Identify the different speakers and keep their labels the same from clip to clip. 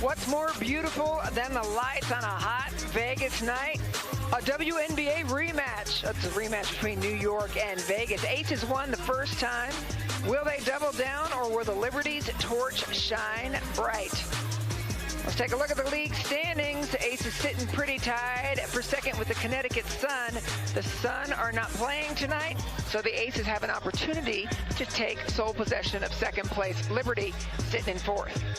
Speaker 1: What's more beautiful than the lights on a hot Vegas night? A WNBA rematch. That's a rematch between New York and Vegas. Aces won the first time. Will they double down, or will the Liberty's torch shine bright? Let's take a look at the league standings. Aces sitting pretty tied for second with the Connecticut Sun. The Sun are not playing tonight, so the Aces have an opportunity to take sole possession of second place. Liberty sitting in fourth.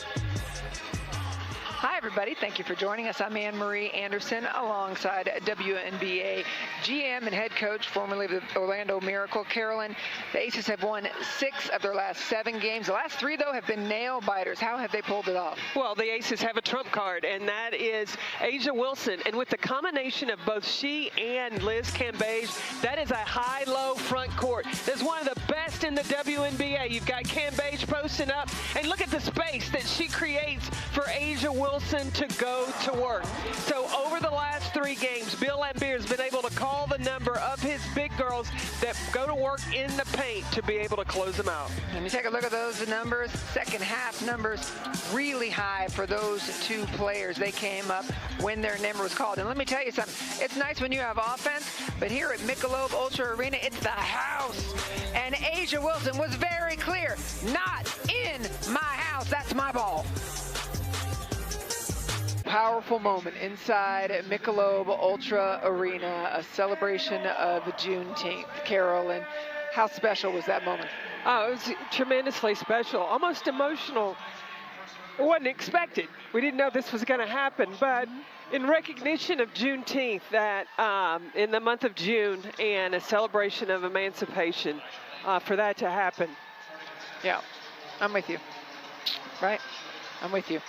Speaker 1: Hi, everybody. Thank you for joining us. I'm Anne-Marie Anderson alongside WNBA GM and head coach, formerly of the Orlando Miracle, Carolyn. The Aces have won 6 of their last 7 games. The last 3, though, have been nail-biters. How have they pulled it off?
Speaker 2: Well, the Aces have a trump card, and that is A'ja Wilson. And with the combination of both she and Liz Cambage, that is a high-low front court. That's one of the best in the WNBA. You've got Cambage posting up, and look at the space that she creates for A'ja Wilson to go to work. So over the last 3 games, Bill Laimbeer has been able to call the number of his big girls that go to work in the paint to be able to close them out.
Speaker 1: Let me take a look at those numbers. Second half numbers really high for those 2 players. They came up when their number was called. And let me tell you something. It's nice when you have offense, but here at Michelob Ultra Arena, it's the house. And A'ja Wilson was very clear. Not in my house. That's my ball. Powerful moment inside Michelob Ultra Arena, a celebration of Juneteenth. Carolyn, how special was that moment?
Speaker 2: Oh, it was tremendously special, almost emotional. It wasn't expected. We didn't know this was going to happen, but in recognition of Juneteenth, that in the month of June, and a celebration of emancipation, for that to happen.
Speaker 1: Yeah, I'm with you. Right? I'm with you.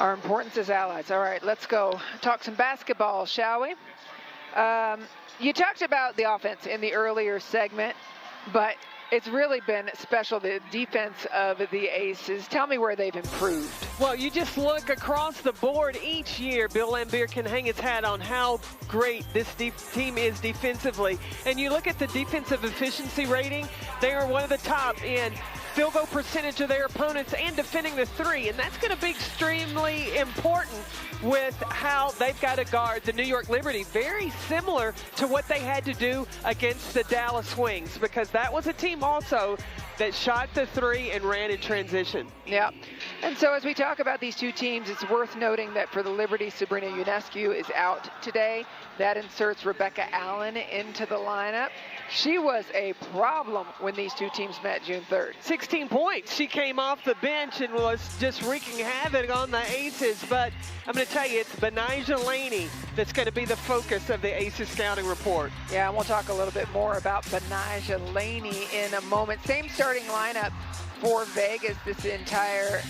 Speaker 1: Our importance as allies. All right, let's go talk some basketball, shall we? You talked about the offense in the earlier segment, but it's really been special, the defense of the Aces. Tell me where they've improved.
Speaker 2: Well, you just look across the board each year. Bill Laimbeer can hang his hat on how great this team is defensively. And you look at the defensive efficiency rating, they are one of the top in field goal percentage of their opponents and defending the 3. And that's going to be extremely important with how they've got to guard the New York Liberty. Very similar to what they had to do against the Dallas Wings, because that was a team also that shot the 3 and ran in transition.
Speaker 1: Yeah. And so as we talk about these 2 teams, it's worth noting that for the Liberty, Sabrina Ionescu is out today. That inserts Rebecca Allen into the lineup. She was a problem when these 2 teams met June 3rd.
Speaker 2: 16 points. She came off the bench and was just wreaking havoc on the Aces. But I'm going to tell you, it's Betnijah Laney that's going to be the focus of the Aces scouting report.
Speaker 1: Yeah, and we'll talk a little bit more about Betnijah Laney in a moment. Same starting lineup for Vegas this entire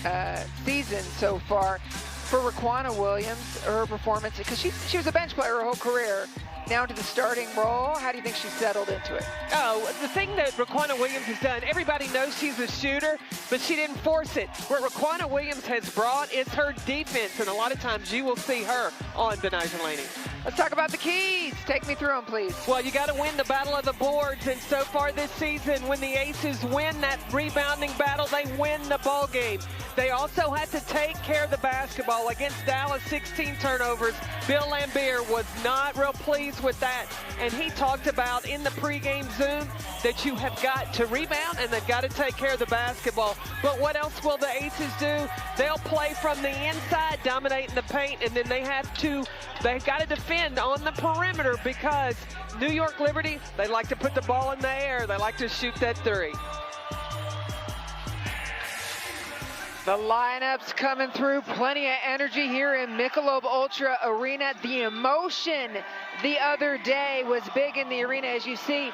Speaker 1: season so far. For Raquana Williams, her performance, because she was a bench player her whole career, now to the starting role. How do you think she settled into it?
Speaker 2: Oh, the thing that Raquana Williams has done, everybody knows she's a shooter, but she didn't force it. What Raquana Williams has brought is her defense, and a lot of times you will see her on Betnijah Laney.
Speaker 1: Let's talk about the keys. Take me through them, please.
Speaker 2: Well, you got to win the battle of the boards, and so far this season, when the Aces win that rebounding battle, they win the ball game. They also had to take care of the basketball. Against Dallas, 16 turnovers. Bill Laimbeer was not real pleased with that, and he talked about in the pregame Zoom that you have got to rebound and they've got to take care of the basketball. But what else will the Aces do? They'll play from the inside, dominating the paint, and then they've got to defend on the perimeter, because New York Liberty, they like to put the ball in the air. They like to shoot that 3.
Speaker 1: The lineups coming through, plenty of energy here in Michelob Ultra Arena. The emotion the other day was big in the arena, as you see.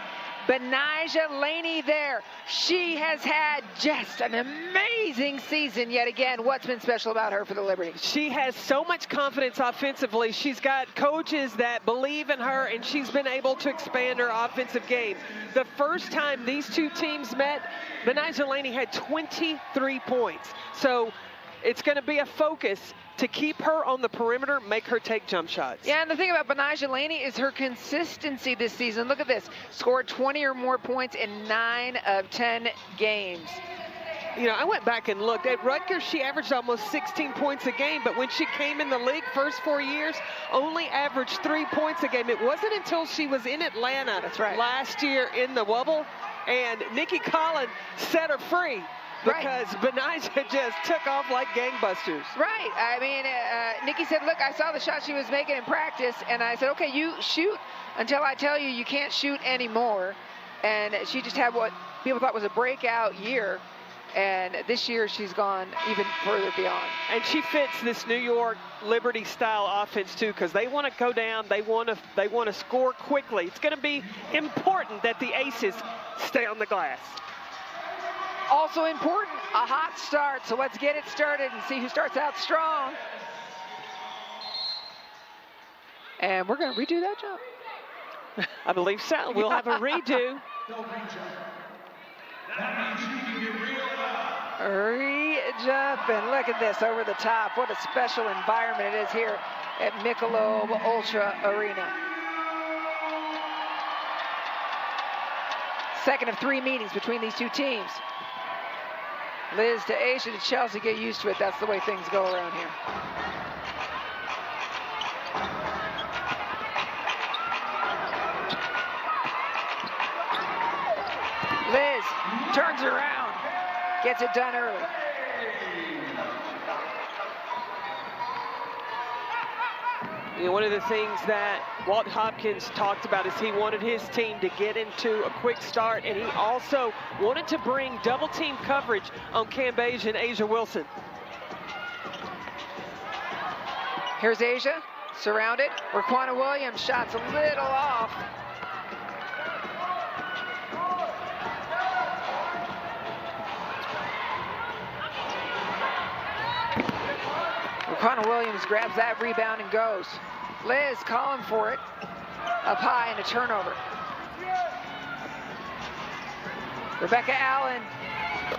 Speaker 1: Betnijah Laney there. She has had just an amazing season yet again. What's been special about her for the Liberty?
Speaker 2: She has so much confidence offensively. She's got coaches that believe in her, and she's been able to expand her offensive game. The first time these 2 teams met, Betnijah Laney had 23 points. So it's going to be a focus to keep her on the perimeter, make her take jump shots.
Speaker 1: Yeah, and the thing about Betnijah Laney is her consistency this season. Look at this. Scored 20 or more points in 9 of 10 games.
Speaker 2: you know, I went back and looked. At Rutgers, she averaged almost 16 points a game, but when she came in the league first 4 years, only averaged 3 points a game. It wasn't until she was in Atlanta last year in the bubble, and Nikki Collin set her free because Benijah just took off like gangbusters.
Speaker 1: Right. I mean, Nikki said, look, I saw the shot she was making in practice, and I said, okay, you shoot until I tell you you can't shoot anymore. And she just had what people thought was a breakout year. And this year she's gone even further beyond.
Speaker 2: And she fits this New York Liberty style offense too, because they want to go down, they want to score quickly. It's going to be important that the Aces stay on the glass.
Speaker 1: Also important, a hot start. So let's get it started and see who starts out strong. And we're going to redo that jump.
Speaker 2: I believe so. We'll have a redo.
Speaker 1: Re-jump, and look at this over the top. What a special environment it is here at Michelob Ultra Arena. Second of 3 meetings between these two teams. Liz to Asia to Chelsea, get used to it. That's the way things go around here. Liz turns around, gets it done early.
Speaker 2: You know, one of the things that Walt Hopkins talked about is he wanted his team to get into a quick start, and he also wanted to bring double team coverage on Cambage and Asia Wilson.
Speaker 1: Here's Asia, surrounded. Raquana Williams, shots a little off. Raquana Williams grabs that rebound and goes. Liz calling for it. Up high and a turnover. Rebecca Allen,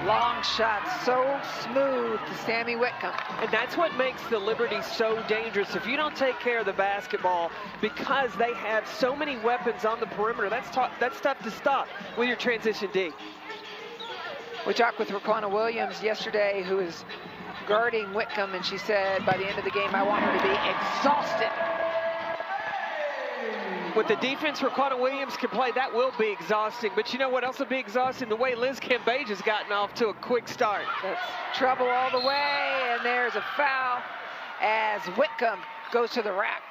Speaker 1: long shot, so smooth to Sammy Whitcomb.
Speaker 2: And that's what makes the Liberty so dangerous. If you don't take care of the basketball, because they have so many weapons on the perimeter, that's tough to stop with your transition D.
Speaker 1: We talked with Raquana Williams yesterday, who is guarding Whitcomb, and she said by the end of the game, I want her to be exhausted.
Speaker 2: With the defense Raquana Williams can play, that will be exhausting. But you know what else will be exhausting? The way Liz Cambage has gotten off to a quick start.
Speaker 1: That's trouble all the way, and there's a foul as Whitcomb goes to the rack.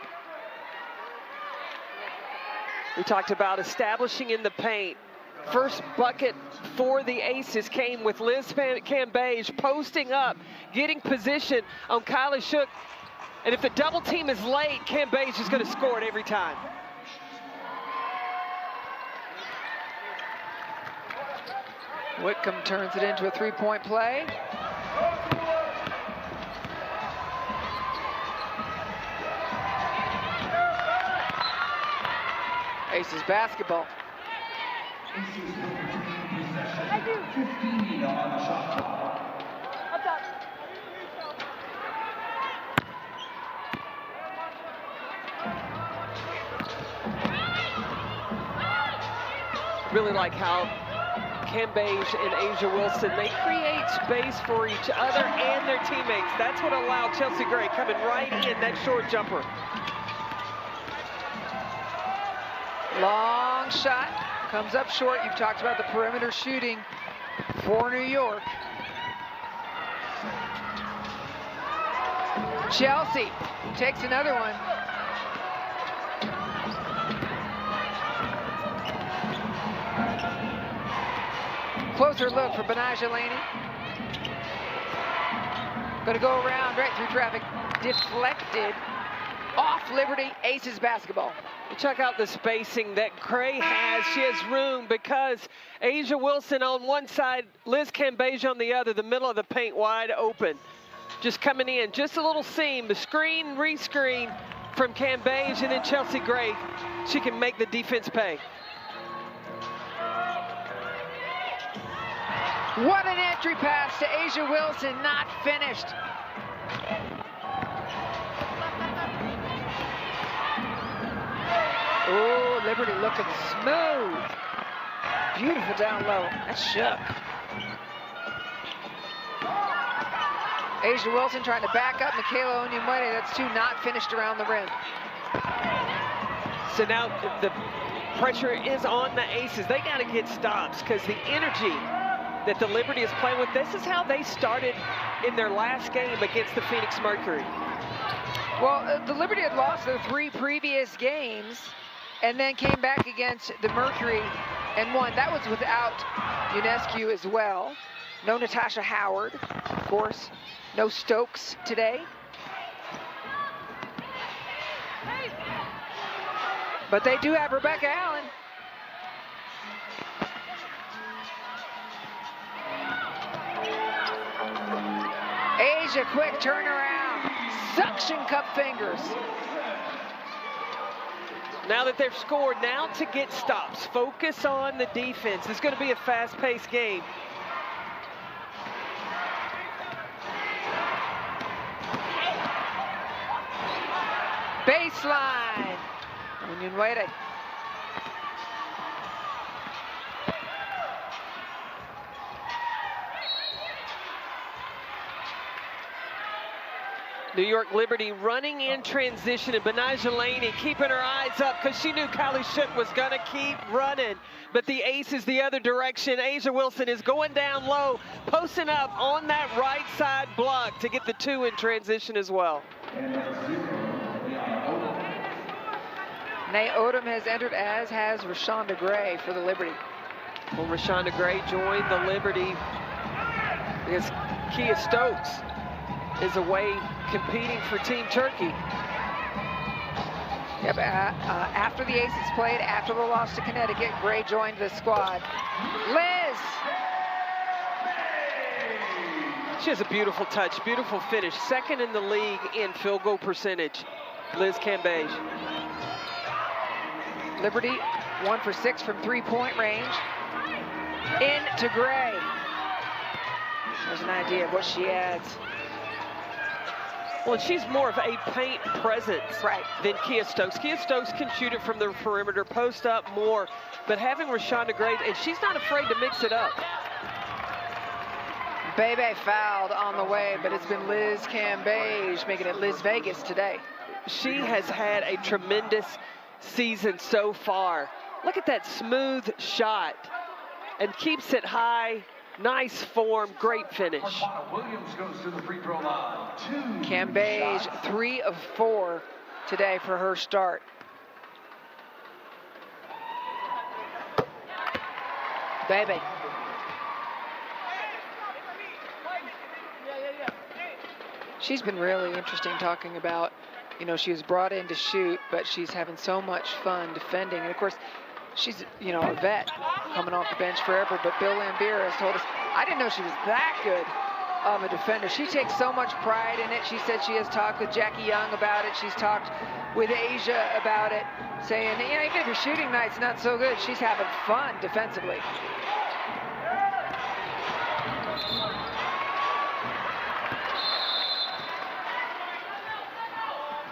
Speaker 2: We talked about establishing in the paint. First bucket for the Aces came with Liz Cambage posting up, getting position on Kylie Shook. And if the double team is late, Cambage is going to score it every time.
Speaker 1: Whitcomb turns it into a three-point play. Aces basketball.
Speaker 3: I do. 15 on the shot clock. What's up?
Speaker 2: Really like how Cambage and Asia Wilson, they create space for each other and their teammates. That's what allowed Chelsea Gray coming right in that short jumper.
Speaker 1: Long shot, comes up short. You've talked about the perimeter shooting for New York. Chelsea takes another one. Closer look for Benijah Laney. Going to go around right through traffic. Deflected off Liberty. Aces basketball.
Speaker 2: Check out the spacing that Gray has. She has room because Asia Wilson on one side, Liz Cambage on the other, the middle of the paint wide open. Just coming in, just a little seam, the screen, re-screen from Cambage, and then Chelsea Gray. She can make the defense pay.
Speaker 1: What an entry pass to Asia Wilson, not finished. Oh, Liberty looking smooth. Beautiful down low. That's Shook. Asia Wilson trying to back up Michaela Onyemwede. That's two not finished around the rim.
Speaker 2: So now the pressure is on the Aces. They got to get stops because the energy that the Liberty is playing with, this is how they started in their last game against the Phoenix Mercury.
Speaker 1: Well, the Liberty had lost their 3 previous games and then came back against the Mercury and won. That was without Ionescu as well. No Natasha Howard, of course. No Stokes today. But they do have Rebecca Allen. Asia, quick turnaround. Suction cup fingers.
Speaker 2: Now that they've scored, now to get stops. Focus on the defense. It's going to be a fast-paced game.
Speaker 1: Baseline. Onyemwede.
Speaker 2: New York Liberty running in transition, and Benijah Laney keeping her eyes up because she knew Kylie Shook was going to keep running. But the Aces the other direction. Asia Wilson is going down low, posting up on that right side block to get the 2 in transition as well.
Speaker 1: Nay Odom has entered, as has Rashonda Gray for the Liberty.
Speaker 2: Well, Rashonda Gray joined the Liberty because Kia Stokes is away competing for Team Turkey.
Speaker 1: Yep, after the Aces played, after the loss to Connecticut, Gray joined the squad. Liz!
Speaker 2: She has a beautiful touch, beautiful finish. Second in the league in field goal percentage, Liz Cambage.
Speaker 1: Liberty 1 for 6 from 3-point range. Into Gray. There's an idea of what she adds.
Speaker 2: Well, she's more of a paint presence than Kia Stokes. Kia Stokes can shoot it from the perimeter, post up more, but having Rashonda Gray, and she's not afraid to mix it up.
Speaker 1: Bebe fouled on the way, but it's been Liz Cambage making it Liz Vegas today.
Speaker 2: She has had a tremendous season so far. Look at that smooth shot and keeps it high. Nice form, great finish.
Speaker 3: Williams goes to the free throw line. 2
Speaker 1: Cambage,
Speaker 3: shots.
Speaker 1: 3 of 4 today for her start. Bebe. She's been really interesting talking about, you know, she was brought in to shoot, but she's having so much fun defending. And of course, she's, you know, a vet coming off the bench forever, but Bill Lambier has told us, I didn't know she was that good of a defender. She takes so much pride in it. She said she has talked with Jackie Young about it. She's talked with Asia about it, saying, you know, even if your shooting night's not so good, she's having fun defensively.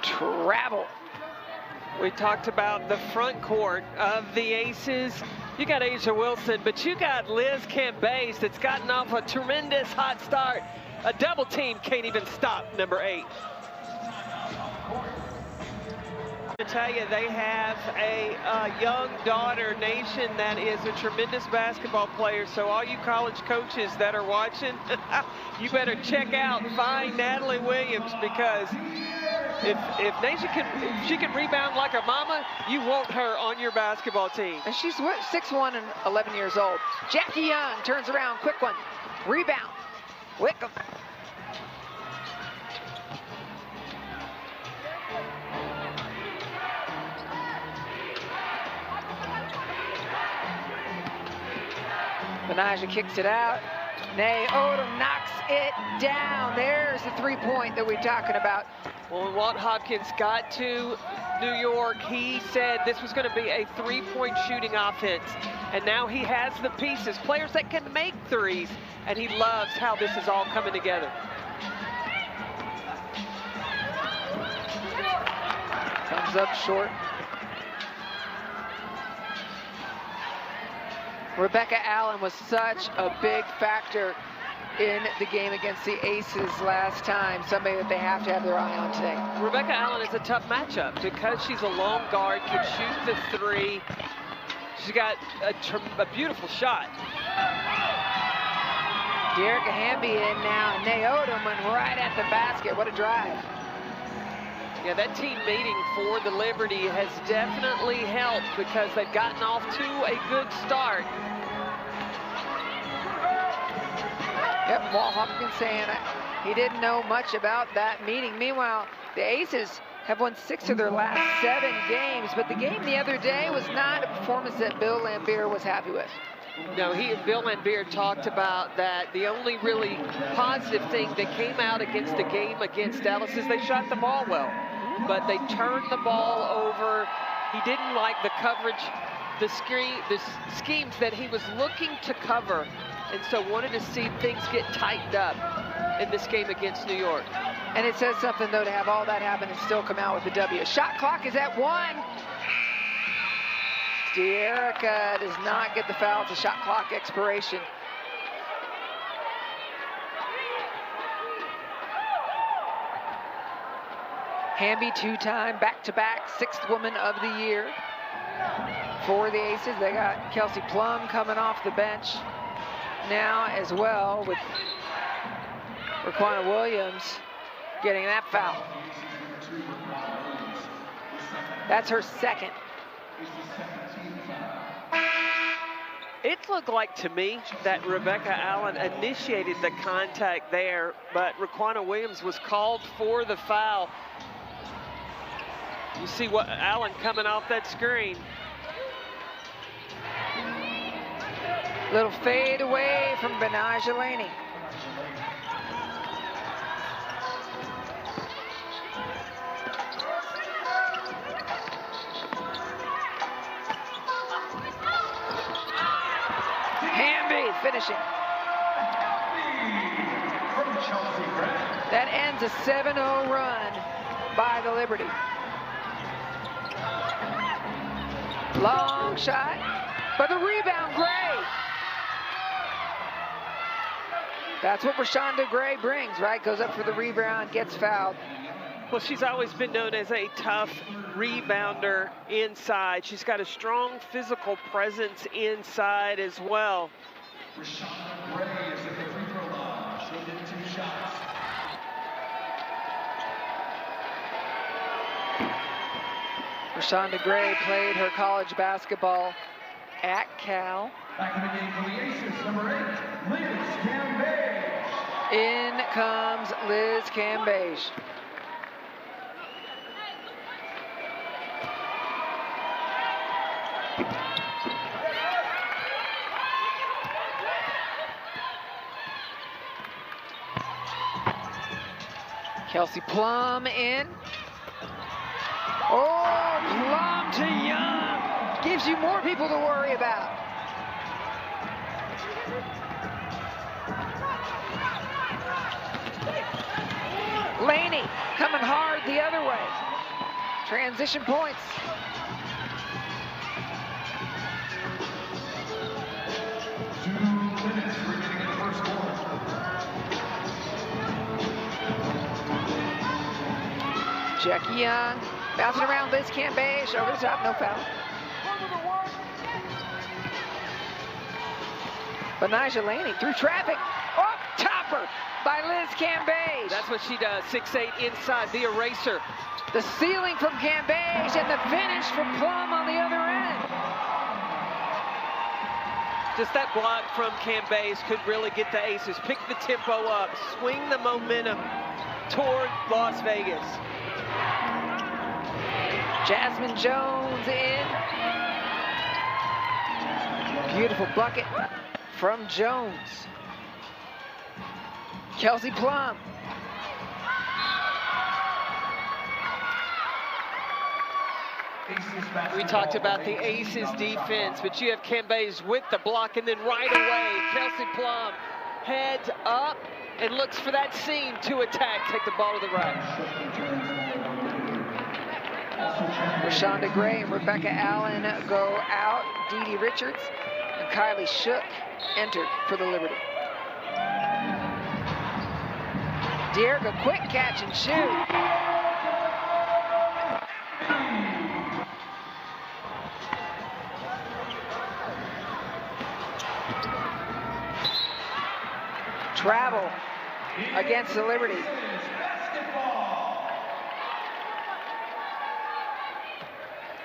Speaker 1: Travel.
Speaker 2: We talked about the front court of the Aces. You got Asia Wilson, but you got Liz Cambage that's gotten off a tremendous hot start. A double team can't even stop number 8. I tell you, they have a young daughter nation that is a tremendous basketball player. So all you college coaches that are watching, you better check out, find Natalie Williams, because if she can rebound like her mama, you want her on your basketball team.
Speaker 1: And she's 6'1" and 11 years old. Jackie Young turns around, quick one. Rebound. Wickham. Benijah kicks it out. Nay Odom knocks it down. There's the 3-point that we're talking about.
Speaker 2: Well, when Walt Hopkins got to New York, he said this was going to be a 3-point shooting offense. And now he has the pieces, players that can make threes, and he loves how this is all coming together.
Speaker 1: Comes up short. Rebecca Allen was such a big factor in the game against the Aces last time. Somebody that they have to have their eye on today.
Speaker 2: Rebecca Allen is a tough matchup because she's a long guard, can shoot the three. She's got a beautiful shot.
Speaker 1: Dearica Hamby in now, and Naodum went right at the basket. What a drive.
Speaker 2: Yeah, that team meeting for the Liberty has definitely helped because they've gotten off to a good start.
Speaker 1: Yep, Walt Hopkins saying he didn't know much about that meeting. Meanwhile, the Aces have won 6 of their last 7 games, but the game the other day was not a performance that Bill Lambier was happy with.
Speaker 2: No, he and Bill Lambier talked about that. The only really positive thing that came out against the game against Dallas is they shot the ball well, but they turned the ball over. He didn't like the coverage, the schemes that he was looking to cover, and so wanted to see things get tightened up in this game against New York.
Speaker 1: And it says something, though, to have all that happen and still come out with the W. Shot clock is at 1. Dearica does not get the foul. It's a shot clock expiration. Hamby, 2-time, back-to-back, 6th woman of the year for the Aces. They got Kelsey Plum coming off the bench now as well, with Raquana Williams getting that foul. That's her second.
Speaker 2: It looked like to me that Rebecca Allen initiated the contact there, but Raquana Williams was called for the foul. You see what Allen coming off that screen.
Speaker 1: Little fade away from Betnijah Laney. Hamby finishing. That ends a 7-0 run by the Liberty. Long shot, but the rebound, Gray. That's what Rashonda Gray brings, right? Goes up for the rebound, gets fouled.
Speaker 2: Well, she's always been known as a tough rebounder inside. She's got a strong physical presence inside as well.
Speaker 3: Rashonda Gray is at the free throw line. She'll get 2 shots.
Speaker 1: Rashonda Gray played her college basketball at Cal.
Speaker 3: Back in the game for the Aces, number 8, Liz Cambage.
Speaker 1: In comes Liz Cambage. Kelsey Plum in. Oh, Plum to Young. Gives you more people to worry about. Laney coming hard the other way. Transition points. Jackie Young bouncing around Liz Cambage, over the top, no foul. Betnijah Laney through traffic. Oh, topper by Liz Cambage.
Speaker 2: That's what she does, 6'8" inside, the eraser.
Speaker 1: The ceiling from Cambage and the finish from Plum on the other end.
Speaker 2: Just that block from Cambage could really get the Aces, pick the tempo up, swing the momentum toward Las Vegas.
Speaker 1: Jasmine Jones in. Beautiful bucket from Jones. Kelsey Plum.
Speaker 2: We talked about the Aces defense, but you have Cambage with the block, and then right away, Kelsey Plum heads up and looks for that seam to attack, take the ball to the right.
Speaker 1: Rashonda Gray and Rebecca Allen go out. Dee Dee Richards and Kylie Shook entered for the Liberty. Derek, a quick catch and shoot. Travel against the Liberty.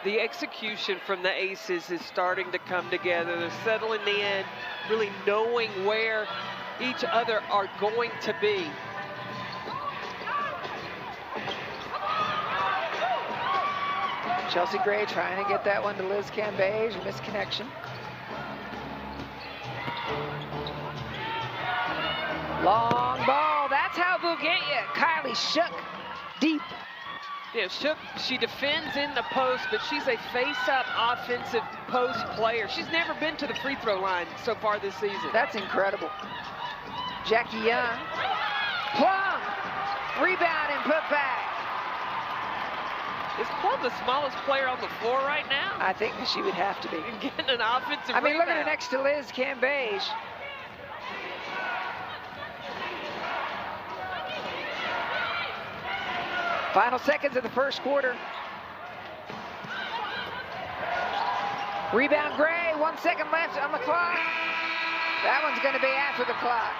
Speaker 2: The execution from the Aces is starting to come together. They're settling in, really knowing where each other are going to be.
Speaker 1: Chelsea Gray trying to get that one to Liz Cambage, missed connection. Long ball, that's how they'll get you. Kylie Shook, deep.
Speaker 2: Yeah, Shook, she defends in the post, but she's a face-up offensive post player. She's never been to the free throw line so far this season.
Speaker 1: That's incredible. Jackie Young, Plum, rebound and put back.
Speaker 2: Is Plum the smallest player on the floor right now?
Speaker 1: I think she would have to be.
Speaker 2: Getting an offensive
Speaker 1: rebound. Look at her
Speaker 2: rebound.
Speaker 1: next to Liz Cambage. Final seconds of the first quarter. Rebound Gray, 1 second left on the clock. That one's gonna be after the clock.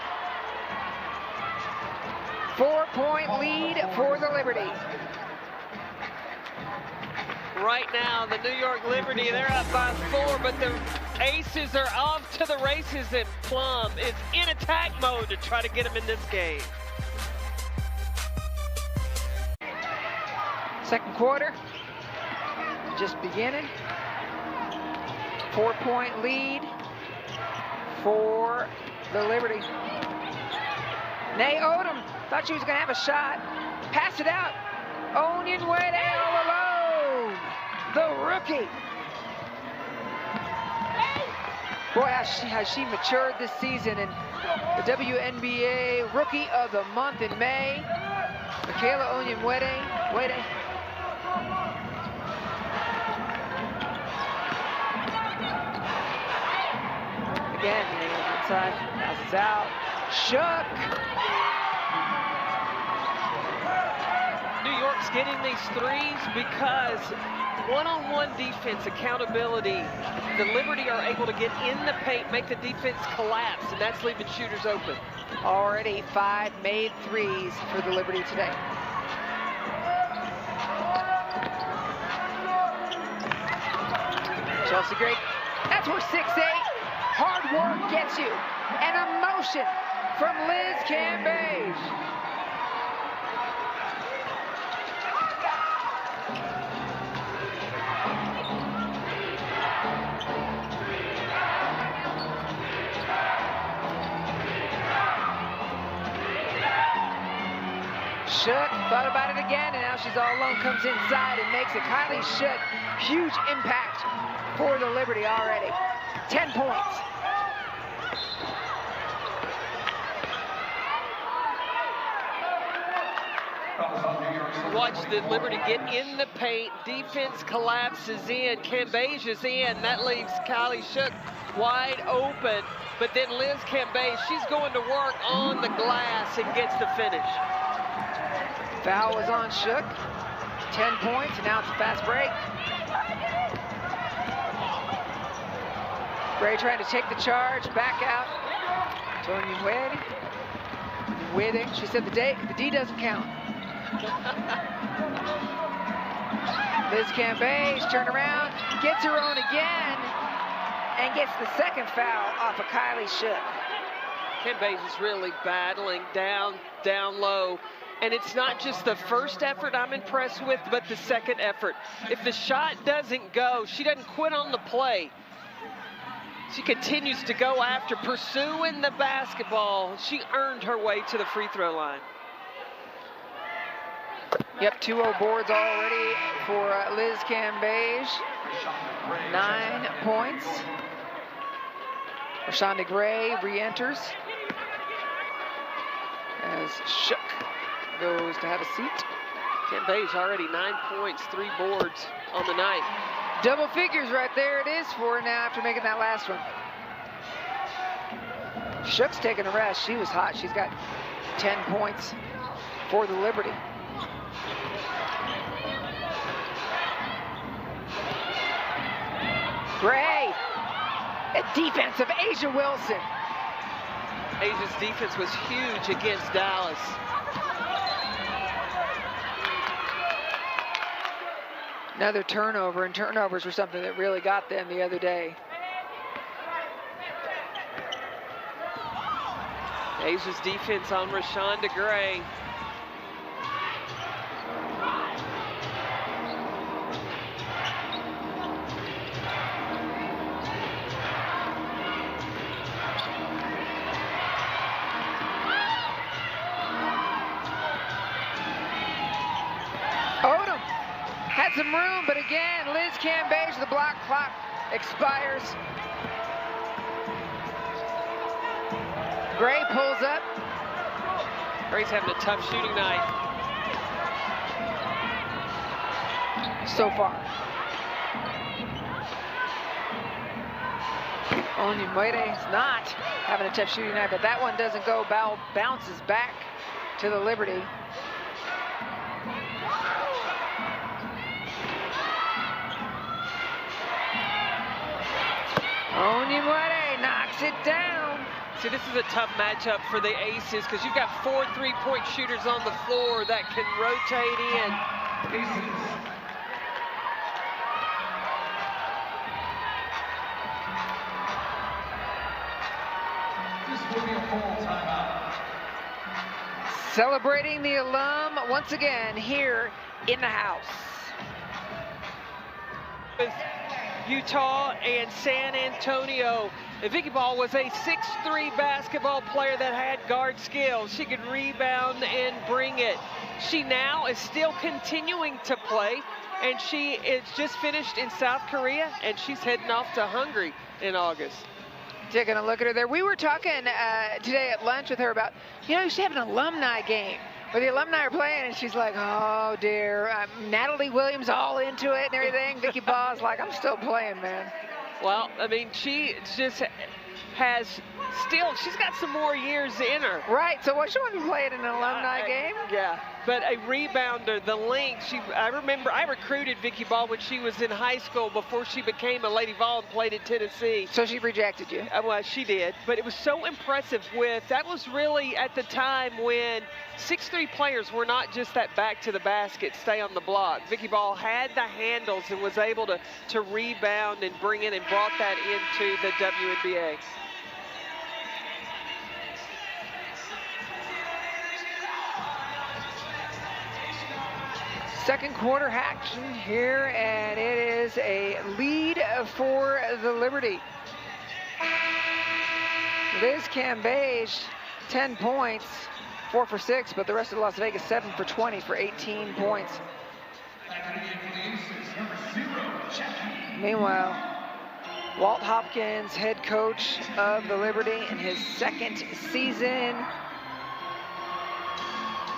Speaker 1: 4-point lead for the Liberty.
Speaker 2: Right now, the New York Liberty, they're up by 4, but the Aces are off to the races, and Plum is in attack mode to try to get them in this game.
Speaker 1: Second quarter, just beginning. 4-point lead for the Liberty. Nay Odom thought she was gonna have a shot. Pass it out. Onyenwere all alone. The rookie. Boy, has she matured this season, and the WNBA Rookie of the Month in May, Michaela Onyenwere. Again, inside, passes out. Shook.
Speaker 2: New York's getting these threes because one-on-one defense, accountability, the Liberty are able to get in the paint, make the defense collapse, and that's leaving shooters open.
Speaker 1: Already 5 made threes for the Liberty today. Chelsea Gray, that's where 6'8", hard work gets you. And emotion from Liz Cambage. Shook thought about it again, and now she's all alone, comes inside and makes it. Kylie Shook, huge impact for the Liberty already. 10 points.
Speaker 2: Watch the Liberty get in the paint. Defense collapses in. Cambage is in. That leaves Kylie Shook wide open. But then Liz Cambage, she's going to work on the glass and gets the finish.
Speaker 1: Foul was on Shook. 10 points, and now it's a fast break. Gray trying to take the charge, back out. Tony Wede. She said the D doesn't count. Liz Cambage, turn around, gets her own again, and gets the second foul off of Kylie Shook.
Speaker 2: Cambage is really battling down low. And it's not just the first effort I'm impressed with, but the second effort. If the shot doesn't go, she doesn't quit on the play. She continues to go after, pursuing the basketball. She earned her way to the free throw line.
Speaker 1: Yep, 2-0 boards already for Liz Cambage. 9 points. Rashonda Gray re-enters as Shook goes to have a seat.
Speaker 2: Cambage already 9 points, 3 boards on the night.
Speaker 1: Double figures right there it is for her now after making that last one. Shook's taking a rest. She was hot. She's got 10 points. for the Liberty. Gray, a defense of Asia Wilson.
Speaker 2: Asia's defense was huge against Dallas.
Speaker 1: Another turnover, and turnovers were something that really got them the other day.
Speaker 2: Asia's defense on Rashonda Gray.
Speaker 1: Odom had some room, but again, Liz Cambage, the block clock expires. Gray pulls up.
Speaker 2: Gray's having a tough shooting night.
Speaker 1: So far. Onyemuede's not having a tough shooting night, but that one doesn't go. Ball bounces back to the Liberty. Onyemuede knocks it down.
Speaker 2: See, this is a tough matchup for the Aces because you've got 4 3-point shooters on the floor that can rotate in.
Speaker 3: This will be a full timeout.
Speaker 1: Celebrating the alum once again here in the house.
Speaker 2: With Utah and San Antonio. And Vicky Ball was a 6'3" basketball player that had guard skills. She could rebound and bring it. She now is still continuing to play, and she is just finished in South Korea, and she's heading off to Hungary in August.
Speaker 1: Taking a look at her there. We were talking today at lunch with her about, you know, you should have an alumni game where the alumni are playing, and she's like, oh dear, Natalie Williams all into it and everything. Vicky Ball's like, I'm still playing, man.
Speaker 2: Well, I mean, she just has she's got some more years in her.
Speaker 1: Right, so what, she wouldn't play in an alumni game?
Speaker 2: Yeah, but a rebounder, the length, I remember I recruited Vicky Ball when she was in high school before she became a Lady Vol and played at Tennessee.
Speaker 1: So she rejected you?
Speaker 2: Well, she did, but it was so impressive that was really at the time when 6'3" players were not just that back to the basket, stay on the block. Vicky Ball had the handles and was able to rebound and bring in and brought that into the WNBA.
Speaker 1: Second quarter action here, and it is a lead for the Liberty. Liz Cambage, 10 points, 4 for 6, but the rest of Las Vegas 7 for 20 for 18 points. Meanwhile, Walt Hopkins, head coach of the Liberty in his second season,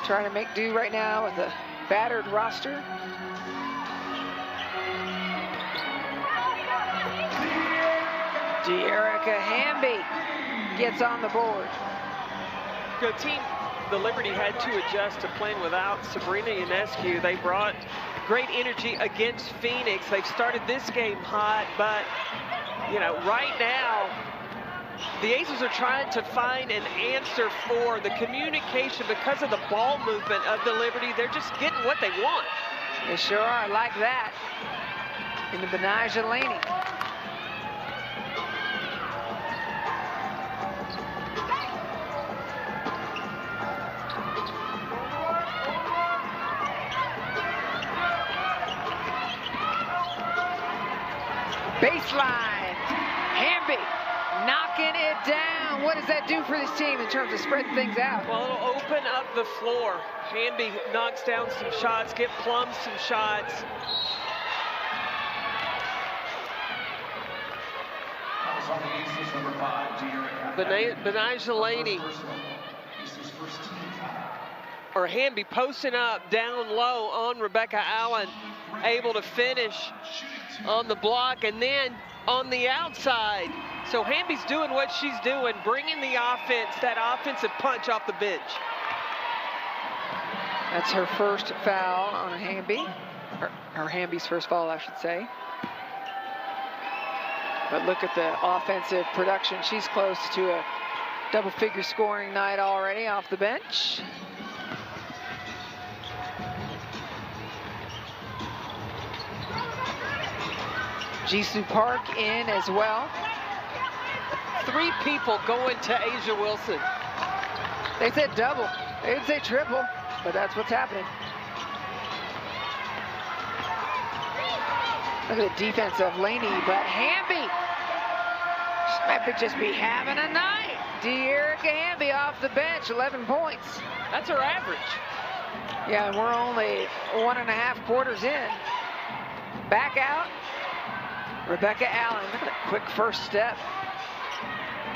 Speaker 1: trying to make do right now with a battered roster. De'Erica Hamby gets on the board.
Speaker 2: The Liberty had to adjust to playing without Sabrina Ionescu. They brought great energy against Phoenix. They've started this game hot, but you know, right now, the Aces are trying to find an answer for the communication because of the ball movement of the Liberty. They're just getting what they want.
Speaker 1: They sure are, like that. Into Benijah Laney. Baseline. Hamby knocking it down. What does that do for this team in terms of spreading things out?
Speaker 2: Well, it'll open up the floor. Hamby knocks down some shots, get Plum some shots. Benijah Laney. Or Hamby posting up down low on Rebecca Allen, able to finish on the block and then on the outside. So Hamby's doing what she's doing, bringing the offense, that offensive punch off the bench.
Speaker 1: That's her first foul on a Hamby. Or Hamby's first foul, I should say. But look at the offensive production. She's close to a double-figure scoring night already off the bench. Jisoo Park in as well.
Speaker 2: 3 people going to Asia Wilson.
Speaker 1: They said double. They didn't say triple, but that's what's happening. Look at the defense of Laney, but Hamby. She might just be having a night. De'Erica Hamby off the bench, 11 points.
Speaker 2: That's her average.
Speaker 1: Yeah, and we're only 1.5 quarters in. Back out, Rebecca Allen. Look at that quick first step.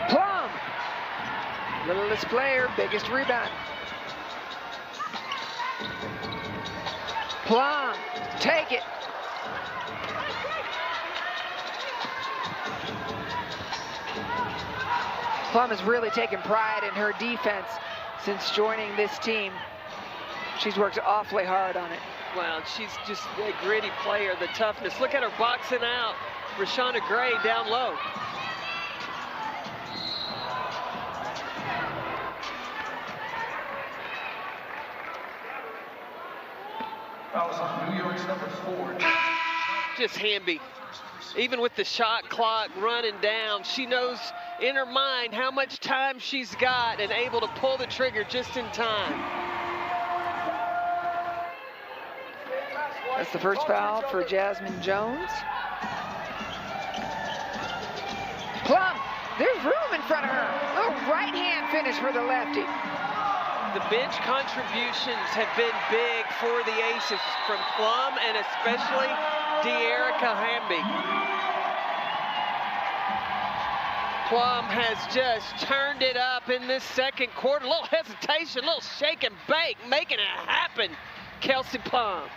Speaker 1: Plum, littlest player, biggest rebound. Plum, take it. Plum has really taken pride in her defense since joining this team. She's worked awfully hard on it.
Speaker 2: Well, she's just a gritty player, the toughness. Look at her boxing out Rashonda Gray down low.
Speaker 3: Fouls on New York's number 4.
Speaker 2: Just Hamby. Even with the shot clock running down, she knows in her mind how much time she's got and able to pull the trigger just in time.
Speaker 1: That's the first foul for Jasmine Jones. Plum, there's room in front of her. Little right hand finish for the lefty.
Speaker 2: The bench contributions have been big for the Aces from Plum and especially De'Erica Hamby. Plum has just turned it up in this second quarter. A little hesitation, a little shake and bake, making it happen. Kelsey Plum.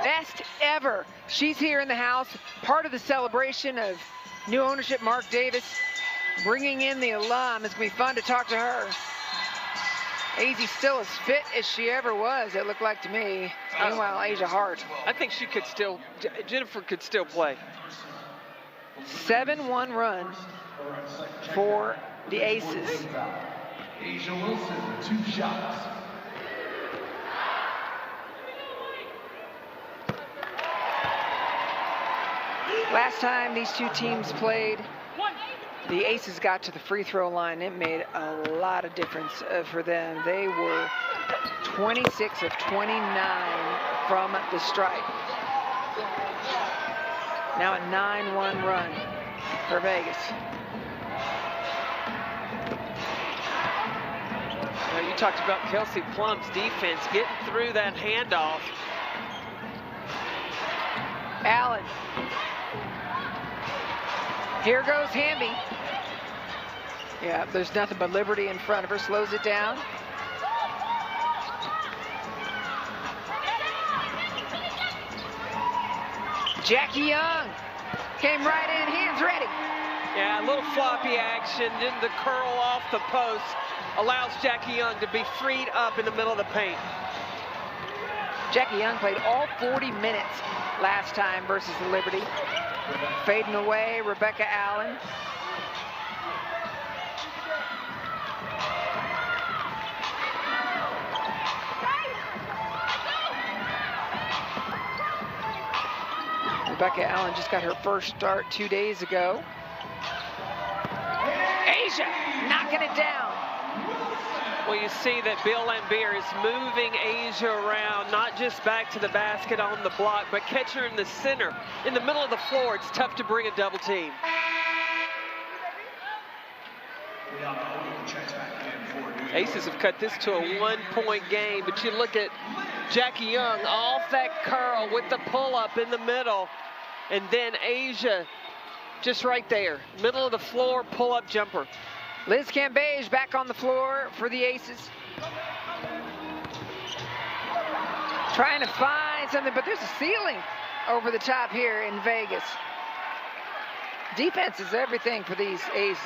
Speaker 1: Best ever. She's here in the house, part of the celebration of new ownership, Mark Davis, bringing in the alum. It's going to be fun to talk to her. Azie's still as fit as she ever was, it looked like to me. Meanwhile, Asia Hart.
Speaker 2: I think she could still, Jennifer could still play.
Speaker 1: 7-1 run for the Aces.
Speaker 3: Asia Wilson, 2 shots.
Speaker 1: Last time these two teams played, the Aces got to the free throw line. It made a lot of difference for them. They were 26 of 29 from the stripe. Now a 9-1 run for Vegas.
Speaker 2: Now you talked about Kelsey Plum's defense, getting through that handoff.
Speaker 1: Allen. Here goes Hamby. Yeah, there's nothing but liberty in front of her. Slows it down. Jackie Young came right in, hands ready.
Speaker 2: Yeah, a little floppy action, then the curl off the post allows Jackie Young to be freed up in the middle of the paint.
Speaker 1: Jackie Young played all 40 minutes last time versus the Liberty. Fading away, Rebecca Allen. Rebecca Allen just got her first start 2 days ago. Asia knocking it down.
Speaker 2: Well, you see that Bill Lambier is moving Asia around, not just back to the basket on the block, but catch her in the center. In the middle of the floor, it's tough to bring a double team. Aces have cut this to a 1-point game, but you look at Jackie Young off that curl with the pull-up in the middle, and then Asia just right there, middle of the floor, pull-up jumper.
Speaker 1: Liz Cambage back on the floor for the Aces. Trying to find something, but there's a ceiling over the top here in Vegas. Defense is everything for these Aces.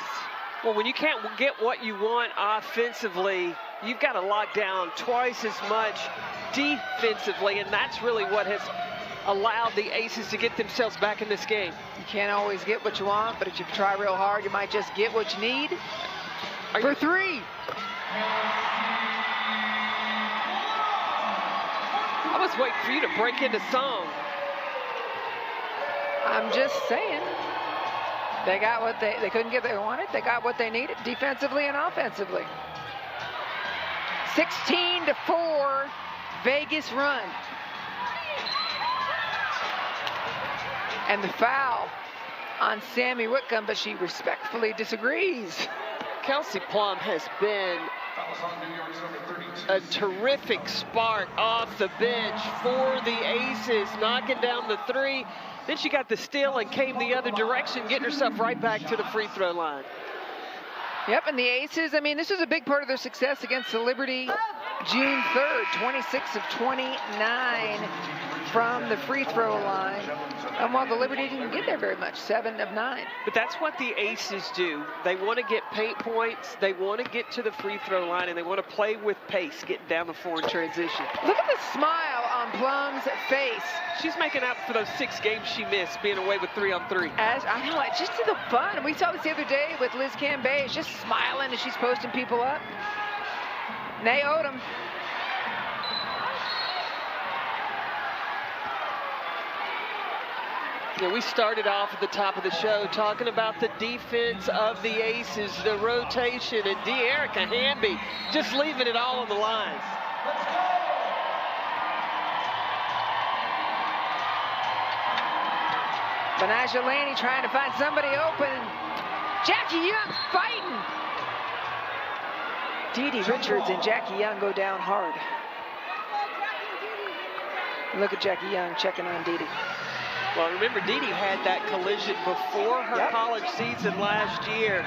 Speaker 2: Well, when you can't get what you want offensively, you've got to lock down twice as much defensively, and that's really what has allowed the Aces to get themselves back in this game.
Speaker 1: You can't always get what you want, but if you try real hard, you might just get what you need. For three.
Speaker 2: I was waiting for you to break into song.
Speaker 1: I'm just saying. They got what they couldn't get what they wanted. They got what they needed defensively and offensively. 16-4, Vegas run. And the foul on Sammy Whitcomb, but she respectfully disagrees.
Speaker 2: Kelsey Plum has been a terrific spark off the bench for the Aces, knocking down the three. Then she got the steal and came the other direction, getting herself right back to the free throw line.
Speaker 1: Yep, and the Aces, I mean, this was a big part of their success against the Liberty June 3rd, 26 of 29 from the free throw line. And while the Liberty didn't get there very much, 7 of 9.
Speaker 2: But that's what the Aces do. They want to get paint points, they want to get to the free throw line, and they want to play with pace, getting down the floor in transition.
Speaker 1: Look at the smile on Plum's face.
Speaker 2: She's making up for those 6 games she missed, being away with 3-on-3.
Speaker 1: As I know, it's just the fun. We saw this the other day with Liz Cambage, just smiling as she's posting people up. They owed them.
Speaker 2: Yeah, we started off at the top of the show talking about the defense of the Aces, the rotation, and De'Erica Hamby just leaving it all on the line.
Speaker 1: Benaja Laney trying to find somebody open. Jackie Young fighting. Dee Dee Richards and Jackie Young go down hard. Look at Jackie Young checking on Dee Dee.
Speaker 2: Well, remember, Dee Dee had that collision before her college season last year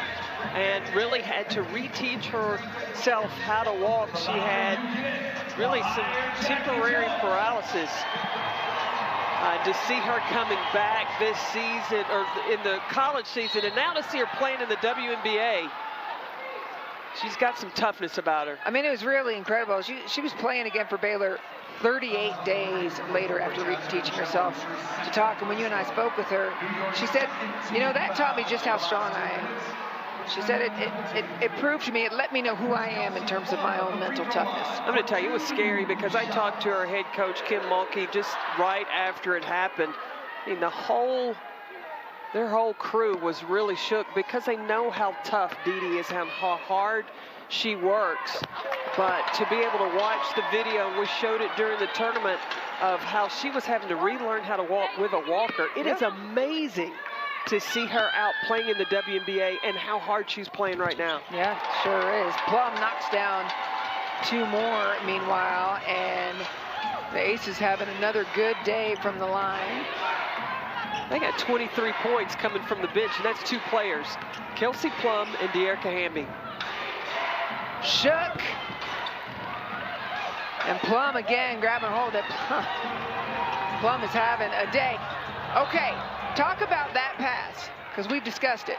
Speaker 2: and really had to reteach herself how to walk. She had really some temporary paralysis. To see her coming back this season, or in the college season, and now to see her playing in the WNBA, she's got some toughness about her.
Speaker 1: I mean, it was really incredible. She was playing again for Baylor 38 days later after teaching herself to talk. And when you and I spoke with her, she said, you know, that taught me just how strong I am. She said it proved to me, it let me know who I am in terms of my own mental toughness.
Speaker 2: I'm going to tell you, it was scary because I talked to her head coach, Kim Mulkey, just right after it happened. I mean, their whole crew was really shook because they know how tough Dee Dee is, how hard she works. But to be able to watch the video, we showed it during the tournament, of how she was having to relearn how to walk with a walker. It is amazing to see her out playing in the WNBA and how hard she's playing right now.
Speaker 1: Yeah, sure is. Plum knocks down 2 more meanwhile, and the Aces having another good day from the line.
Speaker 2: They got 23 points coming from the bench, and that's 2 players, Kelsey Plum and De'Erica Hamby.
Speaker 1: Shook. And Plum again grabbing hold of it. Plum is having a day. Okay, talk about that pass, because we've discussed it.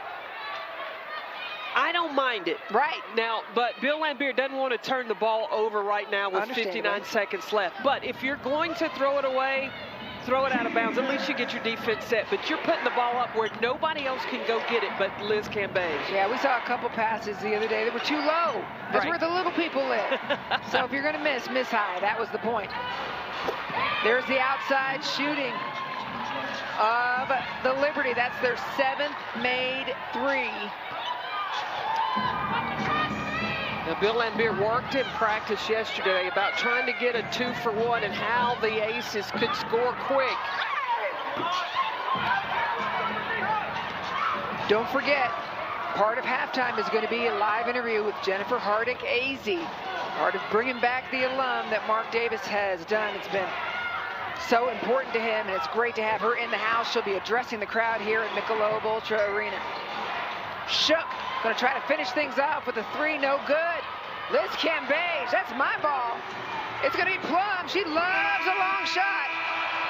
Speaker 2: I don't mind it.
Speaker 1: Right.
Speaker 2: Now, but Bill Laimbeer doesn't want to turn the ball over right now with 59 seconds left. But if you're going to throw it away, throw it out of bounds. At least you get your defense set. But you're putting the ball up where nobody else can go get it but Liz Cambage.
Speaker 1: Yeah, we saw a couple passes the other day that were too low. That's where the little people live. So if you're going to miss high. That was the point. There's the outside shooting of the Liberty. That's their 7th made 3.
Speaker 2: Now, Bill Laimbeer worked in practice yesterday about trying to get a 2-for-1 and how the Aces could score quick.
Speaker 1: Don't forget, part of halftime is going to be a live interview with Jennifer Hardick-Azzi, part of bringing back the alum that Mark Davis has done. It's been so important to him, and it's great to have her in the house. She'll be addressing the crowd here at Michelob Ultra Arena. Shook, going to try to finish things off with a 3, no good. Liz Cambage, that's my ball. It's going to be Plum. She loves a long shot.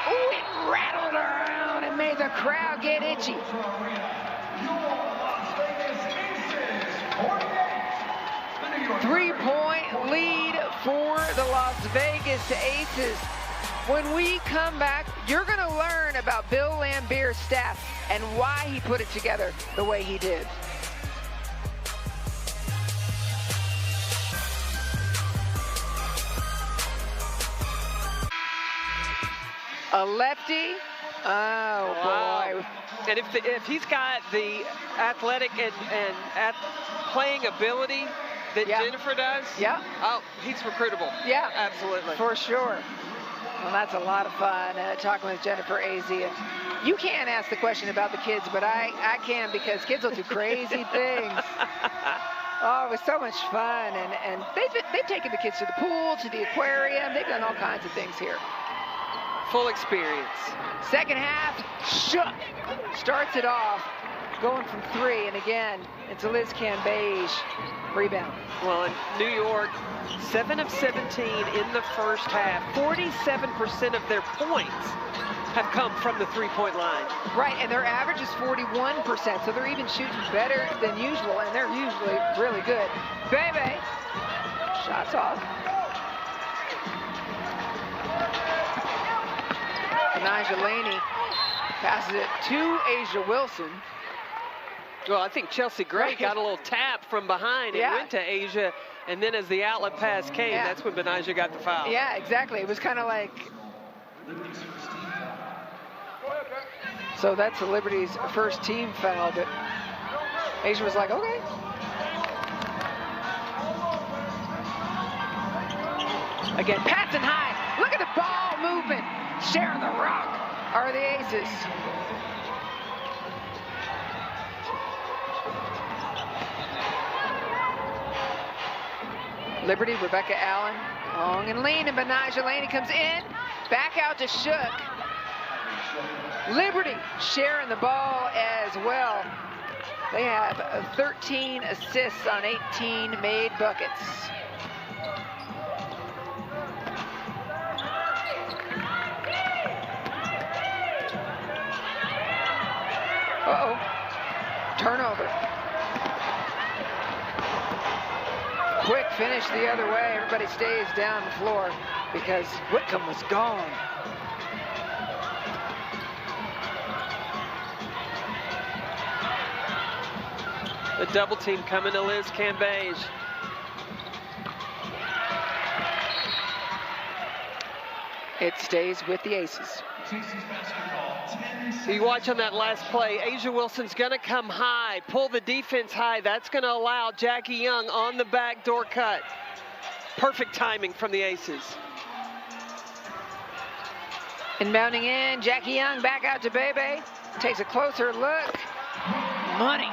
Speaker 1: Ooh, it rattled around and made the crowd get itchy. Three-point lead for the Las Vegas Aces. When we come back, you're going to learn about Bill Laimbeer's staff and why he put it together the way he did. A lefty? Oh, boy.
Speaker 2: And if he's got the athletic and playing ability that Jennifer does, oh, he's recruitable.
Speaker 1: Yeah,
Speaker 2: absolutely.
Speaker 1: For sure. Well, that's a lot of fun talking with Jennifer Azzi. And you can't ask the question about the kids, but I can, because kids will do crazy things. Oh, it was so much fun. And they've taken the kids to the pool, to the aquarium. They've done all kinds of things here.
Speaker 2: Full experience.
Speaker 1: Second half, Shook starts it off, going from three, and again, it's a Liz Cambage rebound.
Speaker 2: Well, in New York, 7 of 17 in the first half. 47% of their points have come from the three-point line.
Speaker 1: Right, and their average is 41%, so they're even shooting better than usual, and they're usually really good. Bebe, shots off. Benijah Laney passes it to A'ja Wilson.
Speaker 2: Well, I think Chelsea Gray got a little tap from behind and went to A'ja, and then as the outlet pass came, that's when Benijah got the foul.
Speaker 1: Yeah, exactly. It was kind of like... So that's the Liberty's first team foul, but A'ja was like, okay. Again, passing high. Look at the ball movement. Sharing the rock are the Aces. Liberty, Rebecca Allen, long and lean, and Benijah Laney comes in. Back out to Shook. Liberty sharing the ball as well. They have 13 assists on 18 made buckets. Uh-oh, turnover. Quick finish the other way. Everybody stays down the floor because Whitcomb was gone.
Speaker 2: The double team coming to Liz Cambage.
Speaker 1: It stays with the Aces.
Speaker 2: So you watch on that last play, A'ja Wilson's going to come high, pull the defense high. That's going to allow Jackie Young on the backdoor cut. Perfect timing from the Aces.
Speaker 1: Inbounding in, Jackie Young back out to Bebe. Takes a closer look. Money.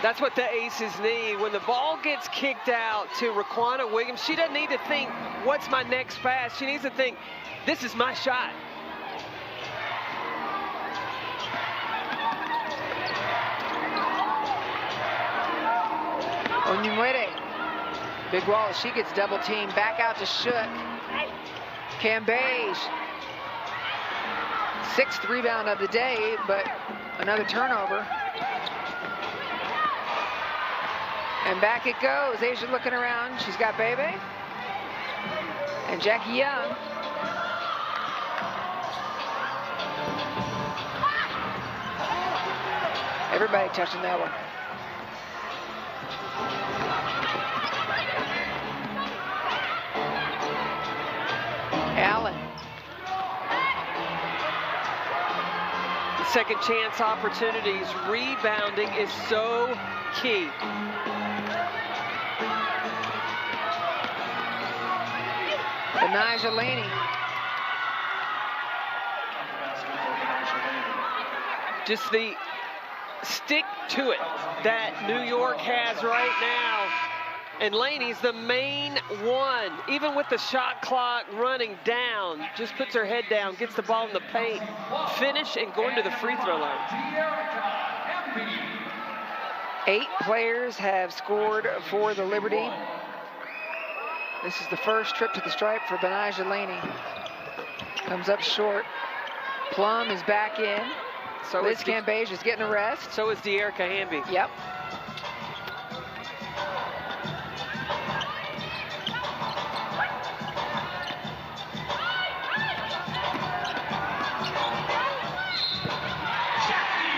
Speaker 2: That's what the Aces need. When the ball gets kicked out to Raquana Williams, she doesn't need to think, what's my next pass? She needs to think, this is my shot.
Speaker 1: Onumwere. Big wall, she gets double teamed. Back out to Shook. Cambage. 6th rebound of the day, but another turnover. And back it goes. A'ja looking around. She's got Bebe. And Jackie Young. Everybody touching that one. Allen.
Speaker 2: Second chance opportunities. Rebounding is so key.
Speaker 1: Benijah Laney.
Speaker 2: Just the stick to it that New York has right now. And Laney's the main one. Even with the shot clock running down, just puts her head down, gets the ball in the paint, finish, and going to the free throw line.
Speaker 1: 8 players have scored for the Liberty. This is the first trip to the stripe for Benijah Laney. Comes up short. Plum is back in.
Speaker 2: So
Speaker 1: Liz Cambage is getting a rest.
Speaker 2: So is De'Erica Hamby.
Speaker 1: Yep.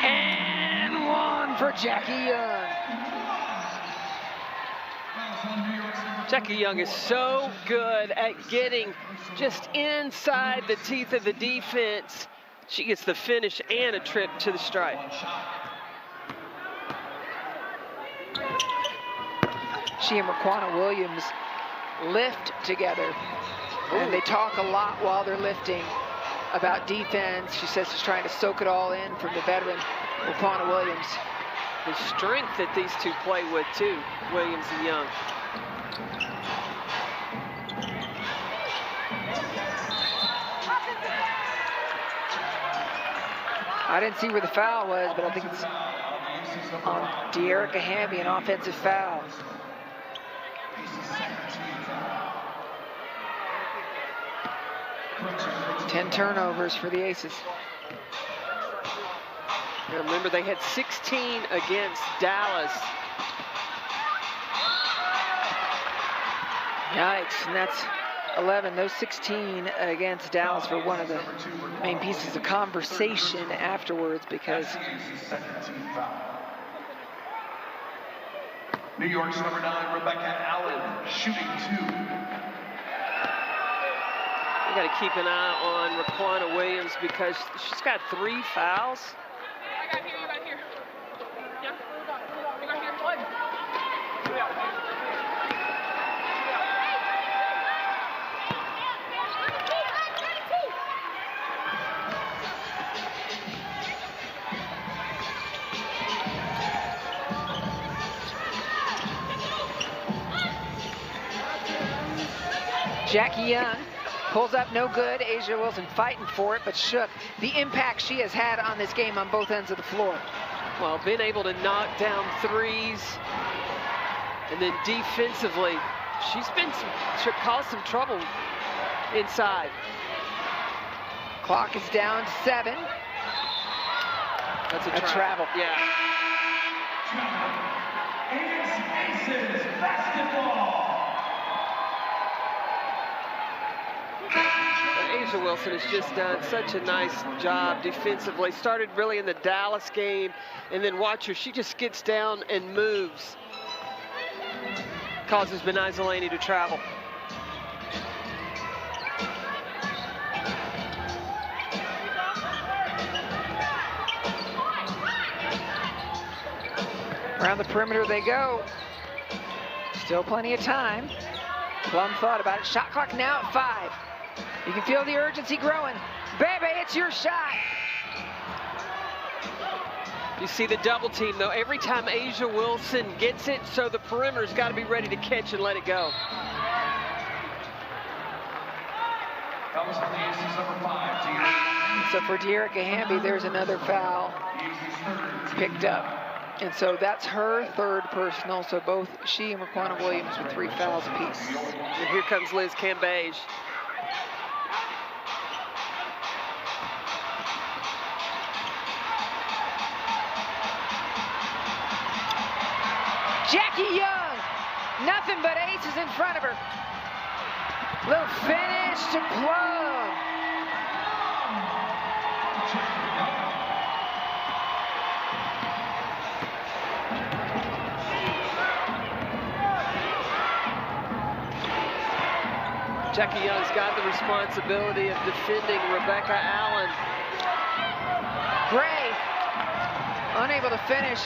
Speaker 1: And one for Jackie Young.
Speaker 2: Jackie Young is so good at getting just inside the teeth of the defense. She gets the finish and a trip to the stripe.
Speaker 1: She and Raquana Williams lift together. And they talk a lot while they're lifting about defense. She says she's trying to soak it all in from the veteran Raquana Williams.
Speaker 2: The strength that these two play with too, Williams and Young.
Speaker 1: I didn't see where the foul was, but I think it's on De'Erica Hamby, an offensive foul. Ten turnovers for the Aces.
Speaker 2: Now remember, they had 16 against Dallas.
Speaker 1: Yikes, and that's 11. Those 16 against Dallas were one of the main pieces of conversation afterwards because
Speaker 3: New York's number 9, Rebecca Allen, shooting 2.
Speaker 2: We got to keep an eye on Raquana Williams because she's got 3 fouls.
Speaker 4: I got here, you got here. Yeah, you got here. One.
Speaker 1: Jackie Young pulls up no good. Asia Wilson fighting for it, but shook. The impact she has had on this game on both ends of the floor.
Speaker 2: Well, being able to knock down threes, and then defensively, she's caused some trouble inside.
Speaker 1: Clock is down to 7.
Speaker 2: That's a
Speaker 1: travel.
Speaker 2: Yeah.
Speaker 3: Aces basketball.
Speaker 2: Asia Wilson has just done such a nice job defensively. Started really in the Dallas game, and then watch her. She just gets down and moves. Causes Benai Zelani to travel.
Speaker 1: Around the perimeter they go. Still plenty of time. Plum thought about it. Shot clock now at 5. You can feel the urgency growing. Baby, it's your shot.
Speaker 2: You see the double team, though. Every time Asia Wilson gets it, so the perimeter's got to be ready to catch and let it go.
Speaker 3: Comes from the Aces, number 5, De'Erica.
Speaker 1: So for De'Erica Hamby, there's another foul picked up. And so that's her 3rd personal. So both she and Raquana Williams with 3 fouls apiece.
Speaker 2: And here comes Liz Cambage.
Speaker 1: Jackie Young, nothing but aces in front of her. Little finish to Plum.
Speaker 2: Jackie Young's got the responsibility of defending Rebecca Allen.
Speaker 1: Gray, unable to finish.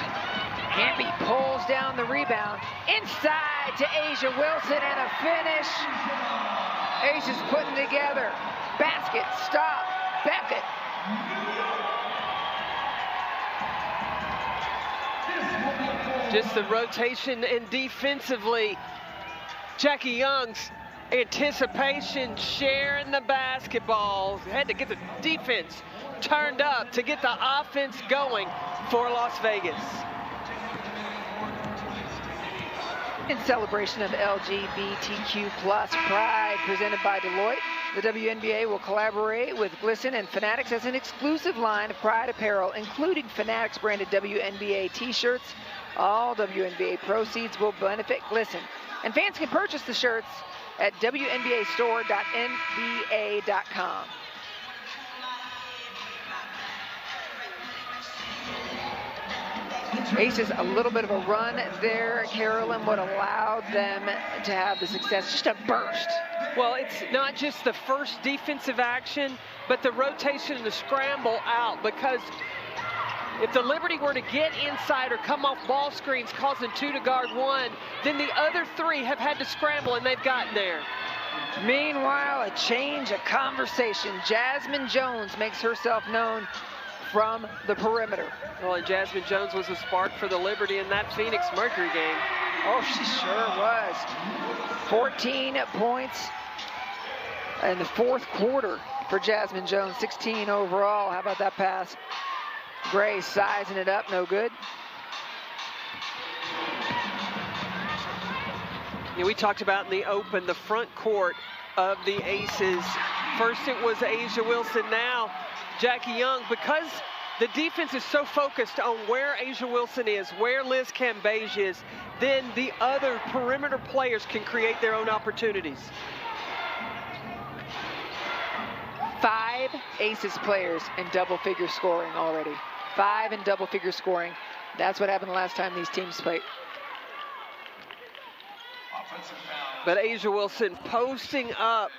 Speaker 1: Hamby pulls down the rebound. Inside to Asia Wilson and a finish. Asia's putting together. Basket, stop, Beckett.
Speaker 2: Just the rotation and defensively, Jackie Young's anticipation, sharing the basketball. Had to get the defense turned up to get the offense going for Las Vegas.
Speaker 1: In celebration of LGBTQ+ Pride presented by Deloitte, the WNBA will collaborate with Glisten and Fanatics as an exclusive line of Pride apparel, including Fanatics branded WNBA t-shirts. All WNBA proceeds will benefit Glisten, and fans can purchase the shirts at WNBAstore.nba.com. Aces a little bit of a run there, Carolyn. What allowed them to have the success? Just a burst.
Speaker 2: Well, it's not just the first defensive action, but the rotation and the scramble out, because if the Liberty were to get inside or come off ball screens causing 2 to guard 1, then the other 3 have had to scramble, and they've gotten there.
Speaker 1: Meanwhile, a change of conversation. Jasmine Jones makes herself known from the perimeter.
Speaker 2: Well, and Jasmine Jones was a spark for the Liberty in that Phoenix Mercury game.
Speaker 1: Oh, she sure was. 14 points in the fourth quarter for Jasmine Jones, 16 overall. How about that pass? Gray sizing it up, no good.
Speaker 2: Yeah, we talked about in the open, the front court of the Aces. First it was Asia Wilson, now Jackie Young. Because the defense is so focused on where Asia Wilson is, where Liz Cambage is, then the other perimeter players can create their own opportunities.
Speaker 1: 5 Aces players in double-figure scoring already. 5 in double-figure scoring. That's what happened the last time these teams played.
Speaker 2: But Asia Wilson posting up.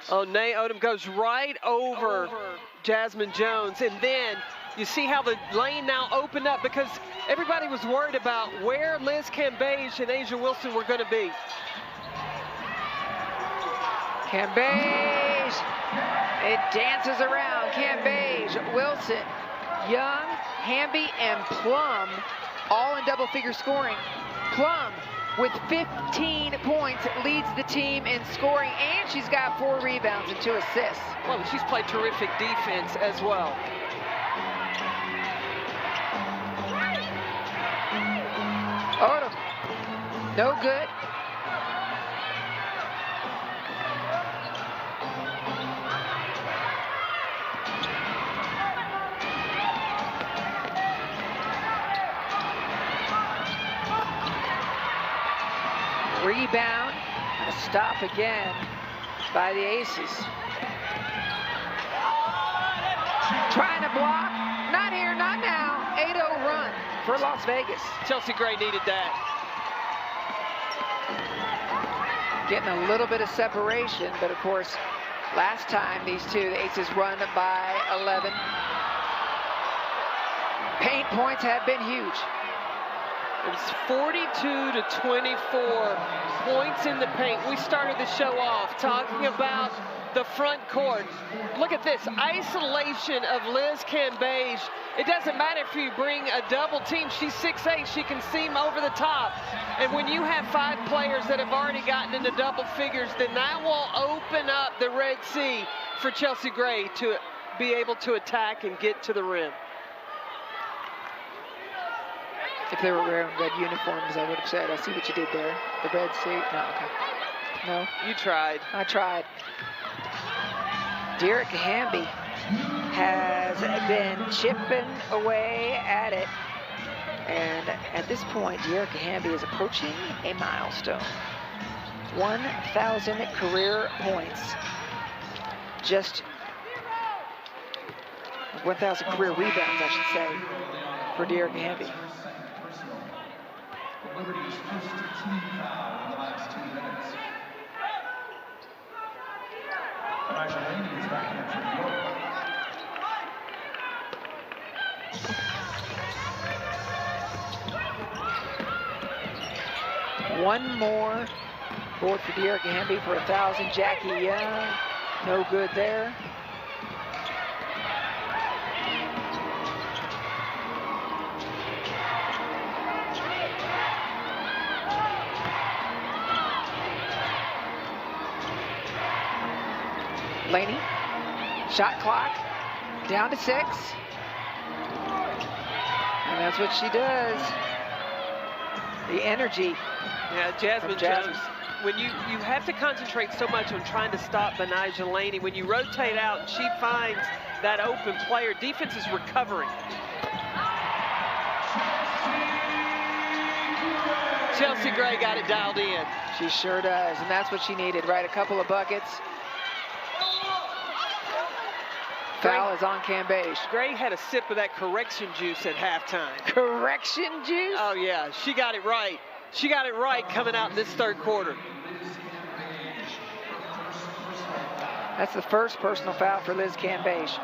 Speaker 2: Oh, Nay Odom goes right over Jasmine Jones. And then you see how the lane now opened up, because everybody was worried about where Liz Cambage and Asia Wilson were going to be.
Speaker 1: Cambage, it dances around. Cambage, Wilson, Young, Hamby, and Plum all in double-figure scoring. Plum with 15 points leads the team in scoring, and she's got 4 rebounds and 2 assists.
Speaker 2: Well, she's played terrific defense as well.
Speaker 1: Odom, no good. Rebound, and a stop again by the Aces. Trying to block, not here, not now. 8-0 run for Las Vegas.
Speaker 2: Chelsea Gray needed that.
Speaker 1: Getting a little bit of separation, but of course, last time these two, the Aces run by 11. Paint points have been huge.
Speaker 2: It was 42 to 24 points in the paint. We started the show off talking about the front court. Look at this isolation of Liz Cambage. It doesn't matter if you bring a double team. She's 6'8", she can seam over the top. And when you have 5 players that have already gotten into double figures, then that will open up the Red Sea for Chelsea Gray to be able to attack and get to the rim.
Speaker 1: If they were wearing red uniforms, I would have said, I see what you did there. The Red Sea, no, okay. No.
Speaker 2: You tried.
Speaker 1: I tried. Derek Hamby has been chipping away at it. And at this point, Derek Hamby is approaching a milestone. 1,000 career points. Just 1,000 career rebounds, I should say, for Derek Hamby.
Speaker 3: Liberty's first team foul in the last 2 minutes. Elijah Laney is back in for New York.
Speaker 1: One more board for Derek Hamby for 1,000. Jackie Young, no good there. Laney, shot clock down to 6. And that's what she does. The energy.
Speaker 2: Yeah, Jasmine Jones when you have to concentrate so much on trying to stop Benijah Laney. When you rotate out and she finds that open player, defense is recovering. Chelsea Gray got it dialed in.
Speaker 1: She sure does, and that's what she needed, right? A couple of buckets. Foul is on Cambeche.
Speaker 2: Gray had a sip of that correction juice at halftime.
Speaker 1: Correction juice?
Speaker 2: Oh, yeah. She got it right. She got it right coming out in this third quarter.
Speaker 1: That's the first personal foul for Liz Cambeche.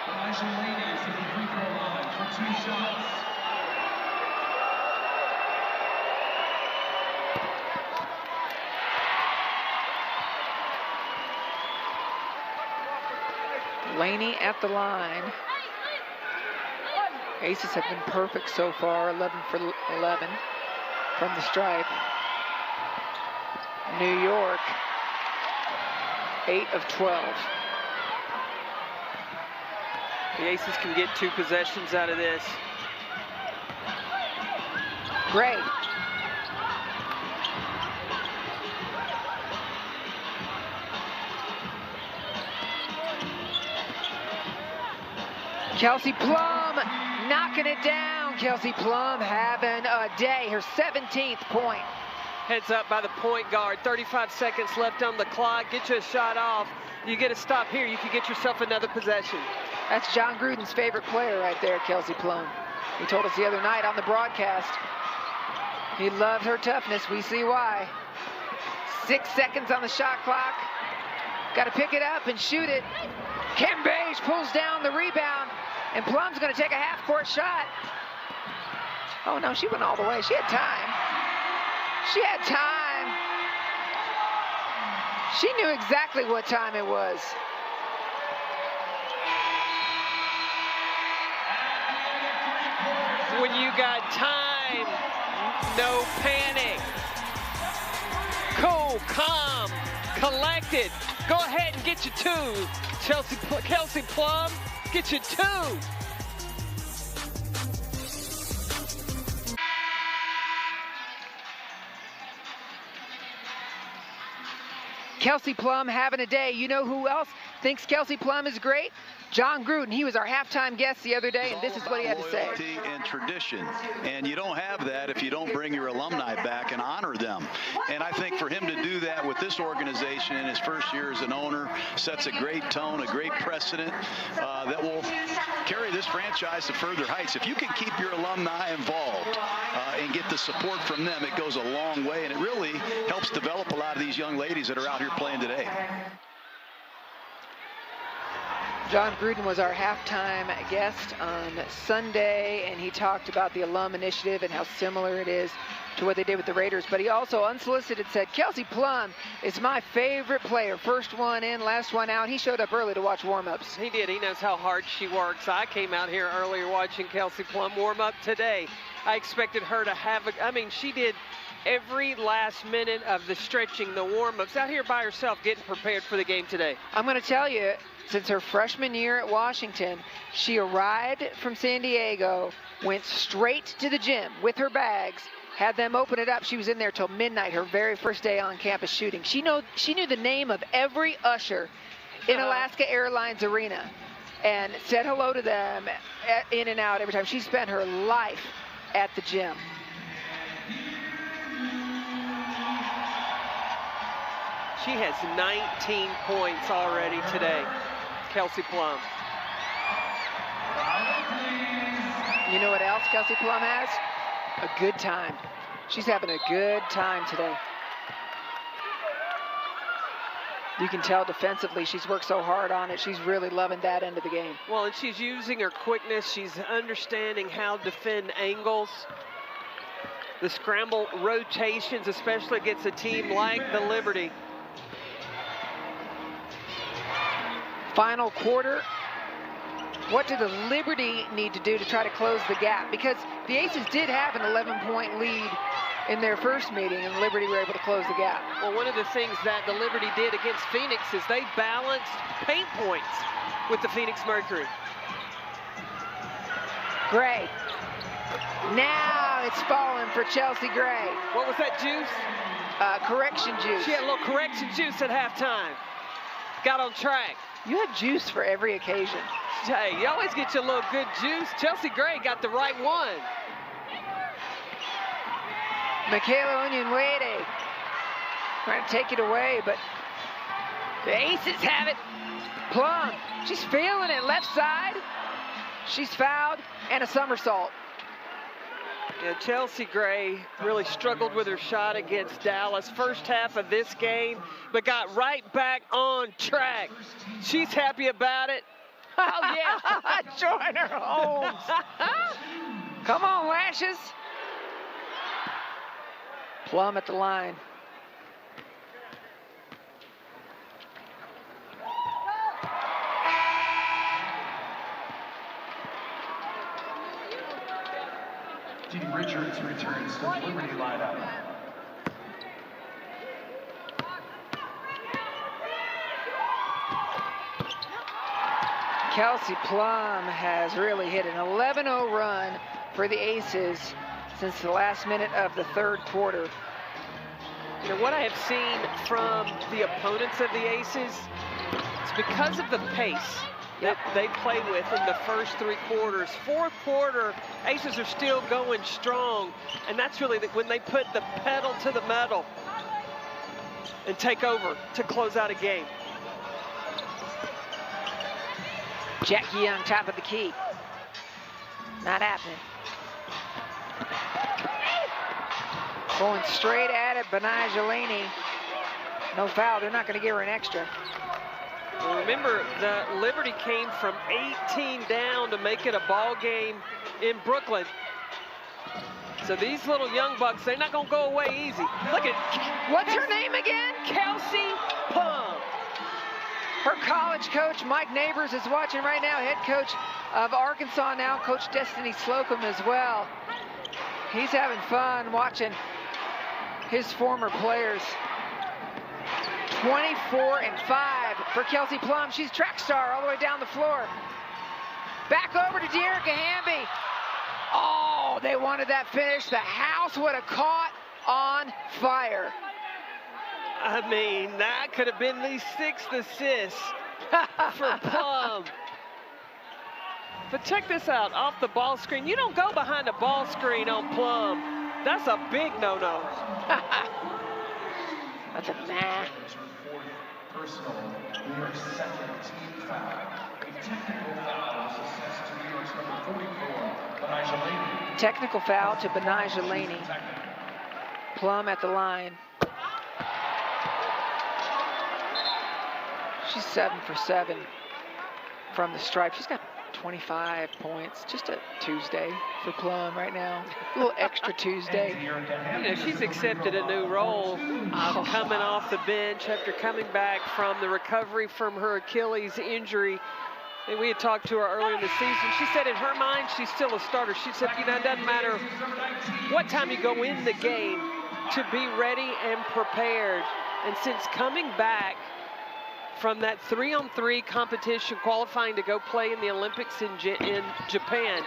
Speaker 3: Benijah Laney to the free throw line for 2 shots.
Speaker 1: Laney at the line. Aces have been perfect so far, 11 for 11 from the stripe. New York, 8 of 12.
Speaker 2: The Aces can get 2 possessions out of this.
Speaker 1: Great. Kelsey Plum knocking it down. Kelsey Plum having a day, her 17th point.
Speaker 2: Heads up by the point guard. 35 seconds left on the clock. Get you a shot off. You get a stop here, you can get yourself another possession.
Speaker 1: That's John Gruden's favorite player right there, Kelsey Plum. He told us the other night on the broadcast he loved her toughness. We see why. 6 seconds on the shot clock. Got to pick it up and shoot it. Cambeche pulls down the rebound, and Plum's going to take a half-court shot. Oh, no, she went all the way. She had time. She had time. She knew exactly what time it was.
Speaker 2: When you got time, no panic. Cool, calm, collected. Go ahead and get you 2. Kelsey Plum, get you 2.
Speaker 1: Kelsey Plum having a day. You know who else thinks Kelsey Plum is great? John Gruden. He was our halftime guest the other day, and this is what he had to say.
Speaker 5: Loyalty and tradition, and you don't have that if you don't bring your alumni back and honor them. And I think for him to do that with this organization in his first year as an owner sets a great tone, a great precedent that will carry this franchise to further heights. If you can keep your alumni involved and get the support from them, it goes a long way, and it really helps develop a lot of these young ladies that are out here playing today.
Speaker 1: John Gruden was our halftime guest on Sunday, and he talked about the alum initiative and how similar it is to what they did with the Raiders. But he also unsolicited said, Kelsey Plum is my favorite player. First one in, last one out. He showed up early to watch warm-ups.
Speaker 2: He did. He knows how hard she works. I came out here earlier watching Kelsey Plum warm up today. I expected her to have she did every last minute of the stretching, the warm-ups, out here by herself getting prepared for the game today.
Speaker 1: I'm going to tell you, since her freshman year at Washington, she arrived from San Diego, went straight to the gym with her bags, had them open it up. She was in there till midnight, her very first day on campus shooting. She knew the name of every usher in Alaska Airlines Arena and said hello to them in and out every time. She spent her life at the gym.
Speaker 2: She has 19 points already today, Kelsey Plum.
Speaker 1: You know what else Kelsey Plum has? A good time. She's having a good time today. You can tell defensively she's worked so hard on it. She's really loving that end of the game.
Speaker 2: Well, and she's using her quickness. She's understanding how to defend angles. The scramble rotations, especially against a team like the Liberty.
Speaker 1: Final quarter. What do the Liberty need to do to try to close the gap? Because the Aces did have an 11-point lead in their first meeting, and Liberty were able to close the gap.
Speaker 2: Well, one of the things that the Liberty did against Phoenix is they balanced paint points with the Phoenix Mercury.
Speaker 1: Gray. Now Oh, it's fallen for Chelsea Gray.
Speaker 2: What was that juice?
Speaker 1: Correction juice.
Speaker 2: She had a little correction juice at halftime. Got on track.
Speaker 1: You have juice for every occasion.
Speaker 2: Hey, you always get your little good juice. Chelsea Gray got the right one.
Speaker 1: Michaela Onyenwere trying to take it away, but the Aces have it. Plum, she's feeling it, left side. She's fouled, and a somersault.
Speaker 2: Yeah, Chelsea Gray really struggled with her shot against Dallas first half of this game, but got right back on track. She's happy about it. Oh, yeah.
Speaker 1: Joyner Holmes. Come on, Lashes. Plum at the line.
Speaker 3: Dee Richards returns to the Liberty lineup.
Speaker 1: Kelsey Plum has really hit an 11-0 run for the Aces since the last minute of the third quarter.
Speaker 2: You know, what I have seen from the opponents of the Aces, it's because of the pace that they play with in the first 3 quarters. Fourth quarter, Aces are still going strong, and that's really when they put the pedal to the metal and take over to close out a game.
Speaker 1: Jackie Young, top of the key. Not happening. Going straight at it, Benai. No foul, they're not gonna give her an extra.
Speaker 2: Well, remember, the Liberty came from 18 down to make it a ball game in Brooklyn. So these little young bucks, they're not gonna go away easy. Look at,
Speaker 1: what's her name again?
Speaker 2: Kelsey Plum.
Speaker 1: Her college coach, Mike Neighbors, is watching right now, head coach of Arkansas now, Coach Destiny Slocum as well. He's having fun watching his former players. 24-5 for Kelsey Plum. She's track star all the way down the floor. Back over to Dearica Hamby. Oh, they wanted that finish. The house would have caught on fire.
Speaker 2: I mean, that could have been the 6th assist for Plum. But check this out, off the ball screen. You don't go behind the ball screen on Plum. That's a big no-no.
Speaker 1: That's a nah.
Speaker 3: Personal, New York's second team foul. A technical foul was assessed to New York's number 44, Benai Laney.
Speaker 1: Technical foul to Benai Laney. Plum at the line. She's 7 for 7 from the stripe. She's got 25 points. Just a Tuesday for Plum right now. A little extra Tuesday.
Speaker 2: You know, she's accepted a new role coming off the bench after coming back from the recovery from her Achilles injury. And we had talked to her earlier in the season. She said in her mind, she's still a starter. She said, you know, it doesn't matter what time you go in the game to be ready and prepared. And since coming back from that 3-on-3 competition, qualifying to go play in the Olympics in Japan,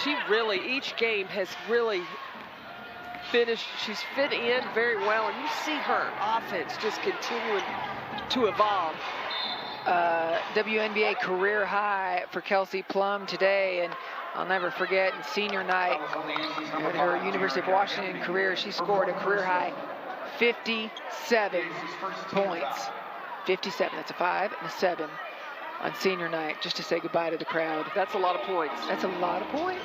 Speaker 2: she really, each game has really finished. She's fit in very well, and you see her offense just continuing to evolve.
Speaker 1: WNBA career high for Kelsey Plum today, and I'll never forget in senior night in her University of Washington career, she scored a career high 57 points. 57, that's a 5 and a 7 on senior night, just to say goodbye to the crowd.
Speaker 2: That's a lot of points.
Speaker 1: That's a lot of points.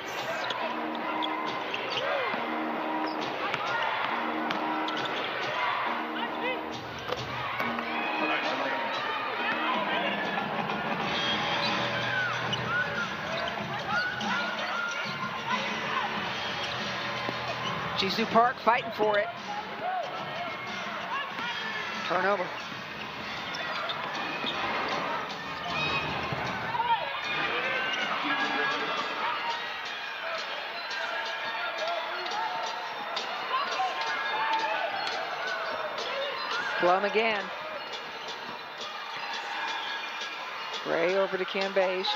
Speaker 1: Jisoo Park fighting for it. Turnover. Plum again. Gray over to Cambage.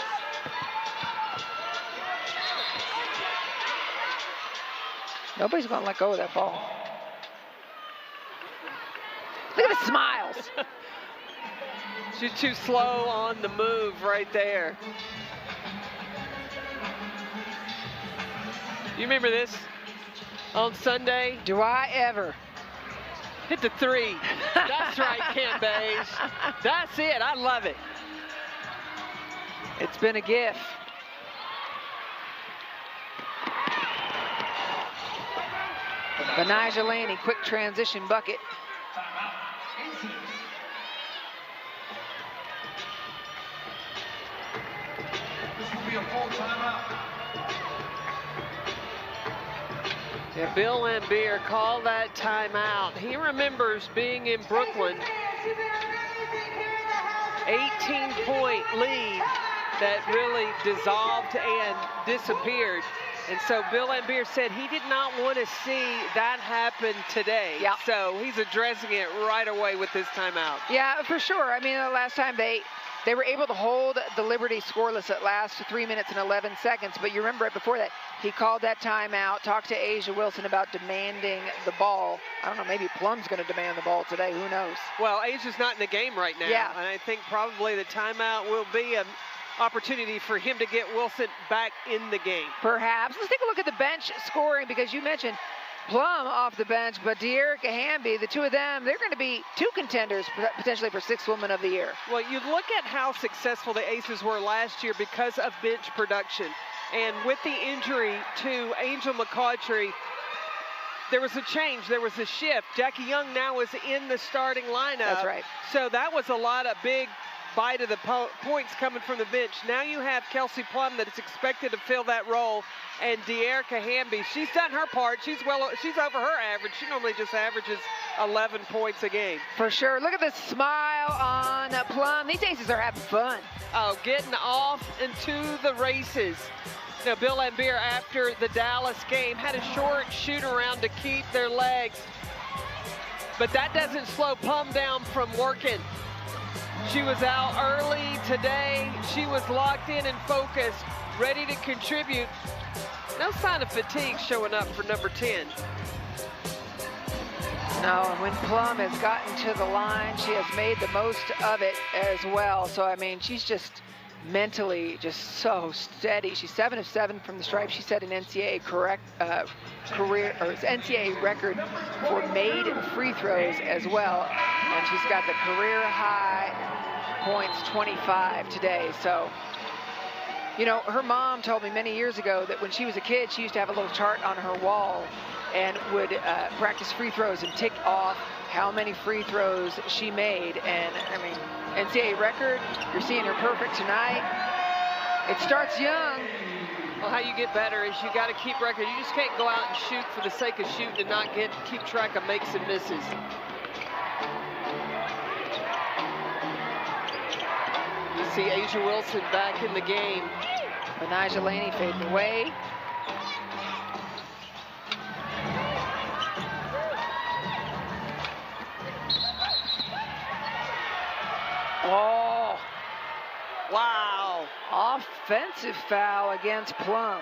Speaker 1: Nobody's going to let go of that ball. Look at the smiles.
Speaker 2: She's too slow on the move right there. You remember this on Sunday?
Speaker 1: Do I ever?
Speaker 2: Hit the three. That's right, Kim Bays. That's it. I love it.
Speaker 1: It's been a gift. Benijah Laney, quick transition bucket.
Speaker 3: This will be a full timeout.
Speaker 2: Yeah, Bill Lambier called that timeout. He remembers being in Brooklyn, 18-point lead that really dissolved and disappeared. And so Bill Lambier said he did not want to see that happen today.
Speaker 1: Yeah.
Speaker 2: So he's addressing it right away with this timeout.
Speaker 1: Yeah, for sure. I mean, the last time they were able to hold the Liberty scoreless at last 3 minutes and 11 seconds. But you remember right before that, he called that timeout, talked to Asia Wilson about demanding the ball. I don't know, maybe Plum's going to demand the ball today. Who knows?
Speaker 2: Well, Asia's not in the game right now.
Speaker 1: Yeah.
Speaker 2: And I think probably the timeout will be an opportunity for him to get Wilson back in the game.
Speaker 1: Perhaps. Let's take a look at the bench scoring, because you mentioned Plum off the bench, but De'Erica Hamby, the two of them, they're going to be two contenders potentially for Sixth Woman of the Year.
Speaker 2: Well, you look at how successful the Aces were last year because of bench production. And with the injury to Angel McCautry, there was a change, there was a shift. Jackie Young now is in the starting lineup.
Speaker 1: That's right.
Speaker 2: So that was a lot of big bite of the points coming from the bench. Now you have Kelsey Plum that is expected to fill that role, and De'Erica Hamby, she's done her part. She's over her average. She normally just averages 11 points a game.
Speaker 1: For sure. Look at the smile on Plum. These Aces are having fun.
Speaker 2: Oh, getting off into the races. Now, Bill Lambier, after the Dallas game, had a short shoot around to keep their legs, but that doesn't slow Plum down from working. She was out early today. She was locked in and focused, ready to contribute. No sign of fatigue showing up for number 10.
Speaker 1: No, and when Plum has gotten to the line, she has made the most of it as well. So, I mean, she's just mentally just so steady. She's 7 of 7 from the stripe. She set an NCAA NCAA record for made free throws as well. And she's got the career high points, 25 today. So, you know, her mom told me many years ago that when she was a kid, she used to have a little chart on her wall and would practice free throws and tick off how many free throws she made. And I mean, NCAA record, you're seeing her perfect tonight. It starts young.
Speaker 2: Well, how you get better is you got to keep record. You just can't go out and shoot for the sake of shooting and not keep track of makes and misses. You see Asia Wilson back in the game.
Speaker 1: Benijah Laney fading away. Oh,
Speaker 2: wow.
Speaker 1: Offensive foul against Plum.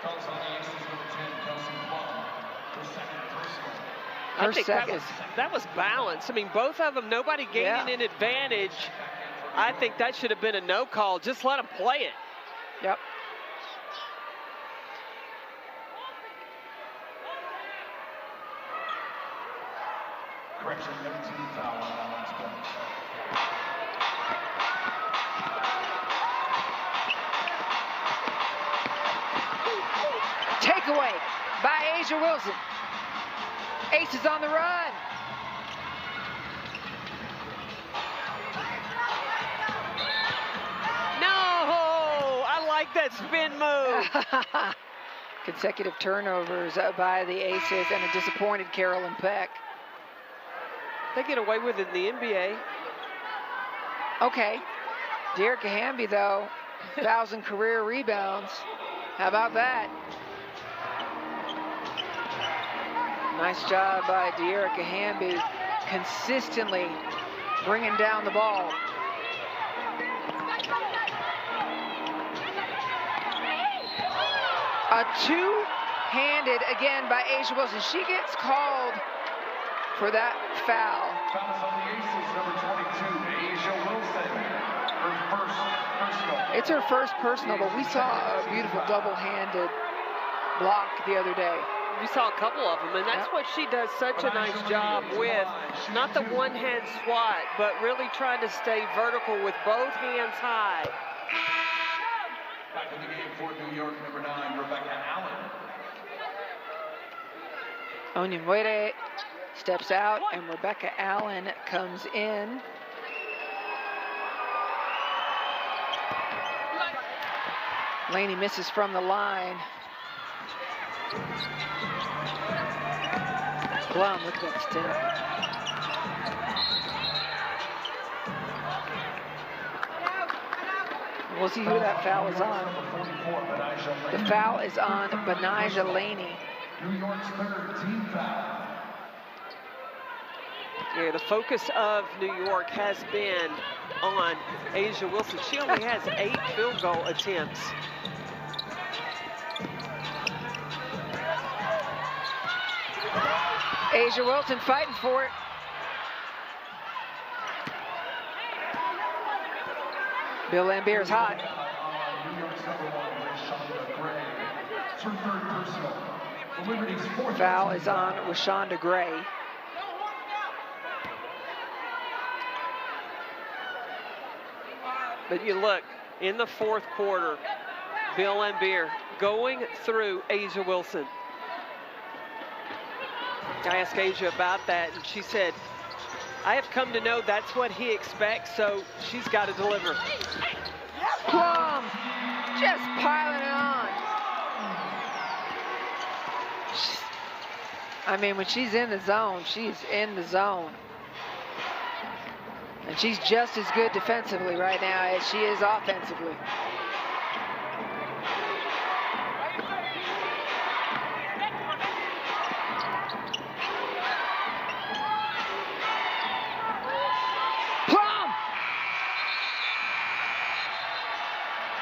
Speaker 3: Calls on the Aces number 10, Kelsey Plum, her second personal.
Speaker 2: I think that was balanced. I mean, both of them, nobody gaining an advantage. I think that should have been a no call. Just let them play it.
Speaker 1: Yep.
Speaker 3: Correction, number 2 foul on Allen's bench.
Speaker 1: Takeaway by Asia Wilson. Aces on the run.
Speaker 2: No! I like that spin move.
Speaker 1: Consecutive turnovers by the Aces and a disappointed Carolyn Peck.
Speaker 2: They get away with it in the NBA.
Speaker 1: Okay. De'Erica Hamby, though, 1,000 career rebounds. How about that? Nice job by De'Erica Hamby, consistently bringing down the ball. A double-handed again by Asia Wilson. She gets called for that foul.
Speaker 3: Fouls on the Aces, number 22, Asia Wilson. Her first personal.
Speaker 1: It's her first personal, but we saw a beautiful double-handed block the other day.
Speaker 2: We saw a couple of them, and that's what she does such a nice job with. Not the one-hand swat, but really trying to stay vertical with both hands high.
Speaker 3: Back in the game for New York, number 9, Rebecca Allen.
Speaker 1: Onyenwere steps out, and Rebecca Allen comes in. Laney misses from the line. Plum, look at that step. We'll see who that foul is on. The foul is on Benijah Laney.
Speaker 3: New York's third team foul.
Speaker 2: Yeah, the focus of New York has been on Asia Wilson. She only has 8 field goal attempts.
Speaker 1: Asia Wilson fighting for it. Bill Lambier is hot.
Speaker 3: New York's number 1, Rashonda Gray. It's her third personal. The Liberty's fourth.
Speaker 1: Foul is on Rashonda Gray.
Speaker 2: But you look, in the fourth quarter, Bill Lambier going through Asia Wilson. I asked Asia about that, and she said, I have come to know that's what he expects, so she's got to deliver.
Speaker 1: Plum just piling it on. I mean, when she's in the zone, she's in the zone. And she's just as good defensively right now as she is offensively.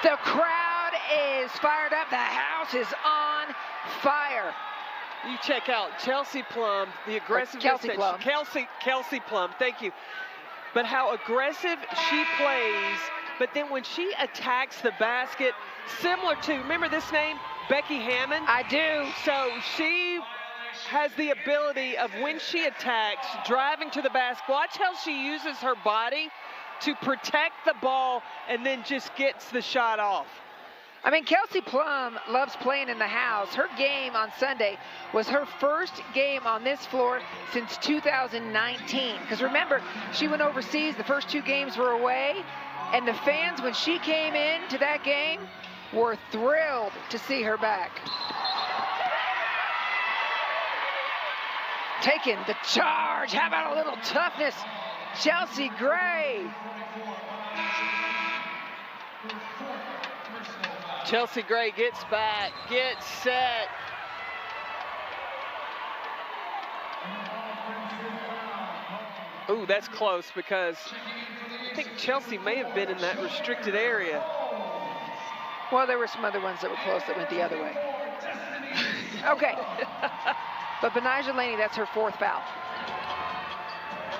Speaker 1: The crowd is fired up. The house is on fire.
Speaker 2: You check out Chelsea Plum, the aggressiveness. Kelsey Plum, thank you. But how aggressive she plays, but then when she attacks the basket, similar to, remember this name, Becky Hammond?
Speaker 1: I do.
Speaker 2: So she has the ability of, when she attacks, driving to the basket. Watch how she uses her body to protect the ball and then just gets the shot off.
Speaker 1: I mean, Kelsey Plum loves playing in the house. Her game on Sunday was her first game on this floor since 2019. Because remember, she went overseas. The first 2 games were away. And the fans, when she came into that game, were thrilled to see her back. Taking the charge. How about a little toughness? Chelsea Gray.
Speaker 2: Chelsea Gray gets back, gets set. Ooh, that's close, because I think Chelsea may have been in that restricted area.
Speaker 1: Well, there were some other ones that were close that went the other way. Okay. But Benijah Laney, that's her 4th foul.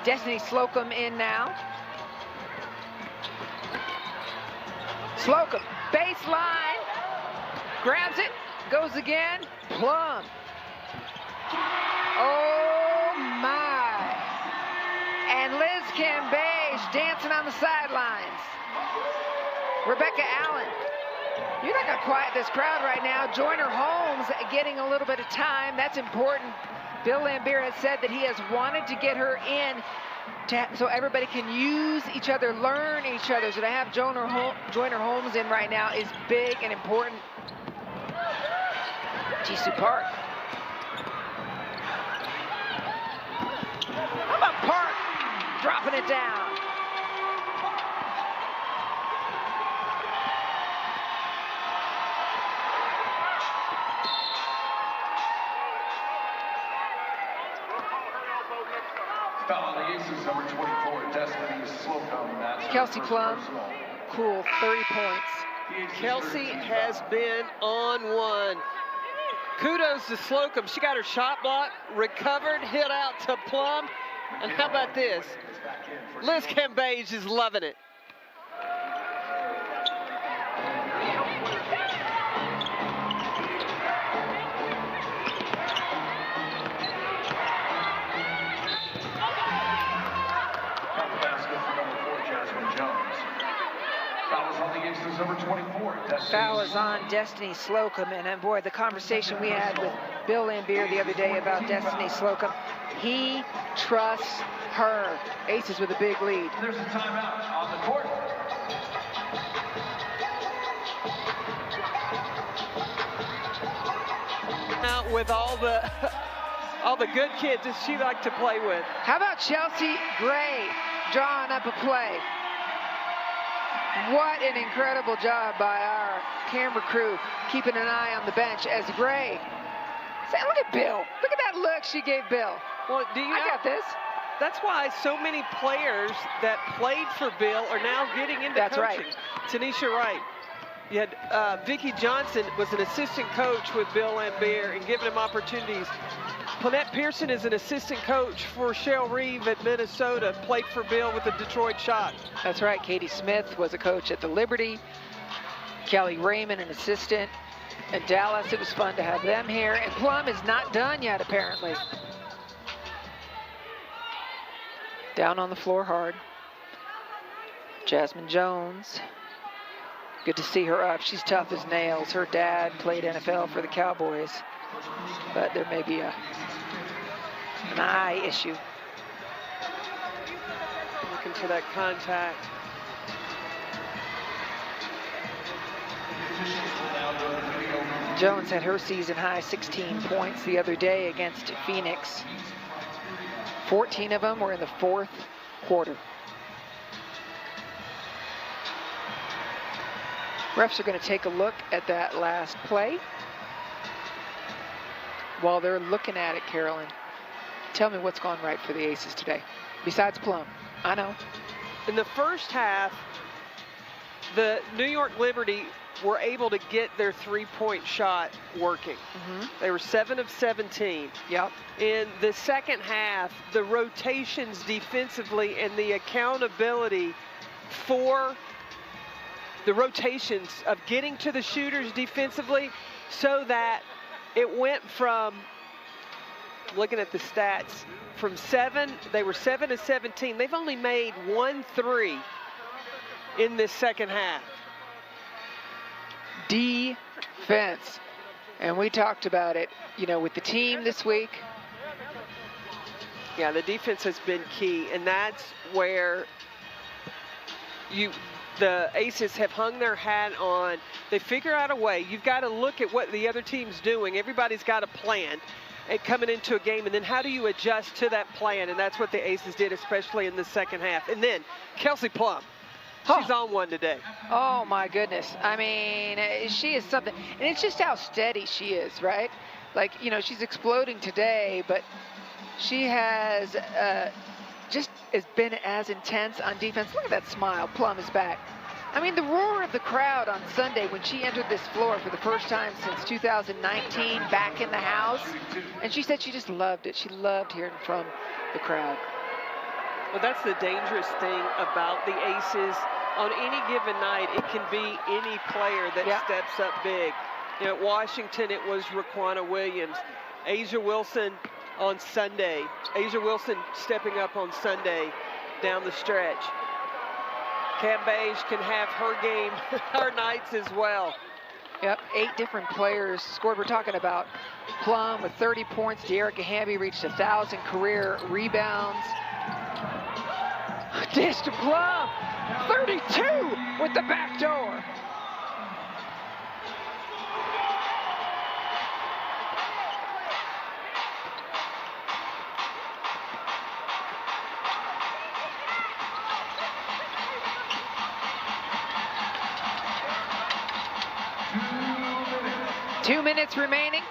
Speaker 1: Destiny Slocum in now. Slocum, baseline, grabs it, goes again, Plum. Oh my. And Liz Cambage dancing on the sidelines. Rebecca Allen. You're not gonna quiet this crowd right now. Joyner Holmes getting a little bit of time, that's important. Bill Lambier has said that he has wanted to get her in so everybody can use each other, learn each other. So to have Joyner Holmes in right now is big and important. Jisoo Park. How about Park dropping it down?
Speaker 3: Foul on the Aces, number 24, Destiny Slocum.
Speaker 1: Kelsey Plum, cool, 30 points.
Speaker 2: Kelsey has been on one. kudos to Slocum. She got her shot block, recovered, hit out to Plum. And how about this? Liz Cambage is loving it.
Speaker 1: Foul is on Destiny Slocum, and boy, the conversation we had with Bill Lambier the other day about Destiny Slocum, he trusts her. Aces with a big lead.
Speaker 3: There's a timeout on the court.
Speaker 2: Out with all the good kids that she liked to play with.
Speaker 1: How about Chelsea Gray drawing up a play? What an incredible job by our camera crew, keeping an eye on the bench as Gray. Say, look at Bill. Look at that look she gave Bill.
Speaker 2: Well, do you know,
Speaker 1: I got this.
Speaker 2: That's why so many players that played for Bill are now getting into
Speaker 1: That's
Speaker 2: coaching.
Speaker 1: right.
Speaker 2: Tanisha Wright. You had Vicki Johnson was an assistant coach with Bill Lambier and giving him opportunities. Lynette Pearson is an assistant coach for Cheryl Reeve at Minnesota, played for Bill with the Detroit Shock.
Speaker 1: That's right. Katie Smith was a coach at the Liberty. Kelly Raymond, an assistant at Dallas. It was fun to have them here. And Plum is not done yet, apparently. Down on the floor hard. Jasmine Jones. Good to see her up. She's tough as nails. Her dad played NFL for the Cowboys. But there may be an eye issue.
Speaker 2: Looking for that contact.
Speaker 1: Jones had her season high 16 points the other day against Phoenix. 14 of them were in the fourth quarter. Refs are going to take a look at that last play. While they're looking at it, Carolyn, tell me what's gone right for the Aces today, besides Plum. I know.
Speaker 2: In the first half, the New York Liberty were able to get their three-point shot working. They were 7 of 17.
Speaker 1: Yep.
Speaker 2: In the second half, the rotations defensively and the accountability for the rotations of getting to the shooters defensively, so that it went from, looking at the stats, from 7, they were 7 of 17. They've only made 1 3 in this second half.
Speaker 1: Defense. And we talked about it, you know, with the team this week.
Speaker 2: Yeah, the defense has been key, and that's where the Aces have hung their hat on. They figure out a way. You've got to look at what the other team's doing. Everybody's got a plan coming into a game, and then how do you adjust to that plan? And that's what the Aces did, especially in the second half. And then Kelsey Plum. She's on one today.
Speaker 1: Oh, my goodness. I mean, she is something. And it's just how steady she is, right? Like, you know, she's exploding today, but she has just has been as intense on defense. Look at that smile. Plum is back. I mean, the roar of the crowd on Sunday when she entered this floor for the first time since 2019, back in the house. And she said she just loved it. She loved hearing from the crowd.
Speaker 2: Well, that's the dangerous thing about the Aces. On any given night, it can be any player that steps up big. You know, at Washington, it was Raquana Williams. Asia Wilson on Sunday. Asia Wilson stepping up on Sunday down the stretch. Cambage can have her game, her nights as well.
Speaker 1: Yep, 8 different players scored. We're talking about Plum with 30 points. De'Erica Hamby reached 1,000 career rebounds. Dish to Plum, 32 with the back door. Two minutes remaining.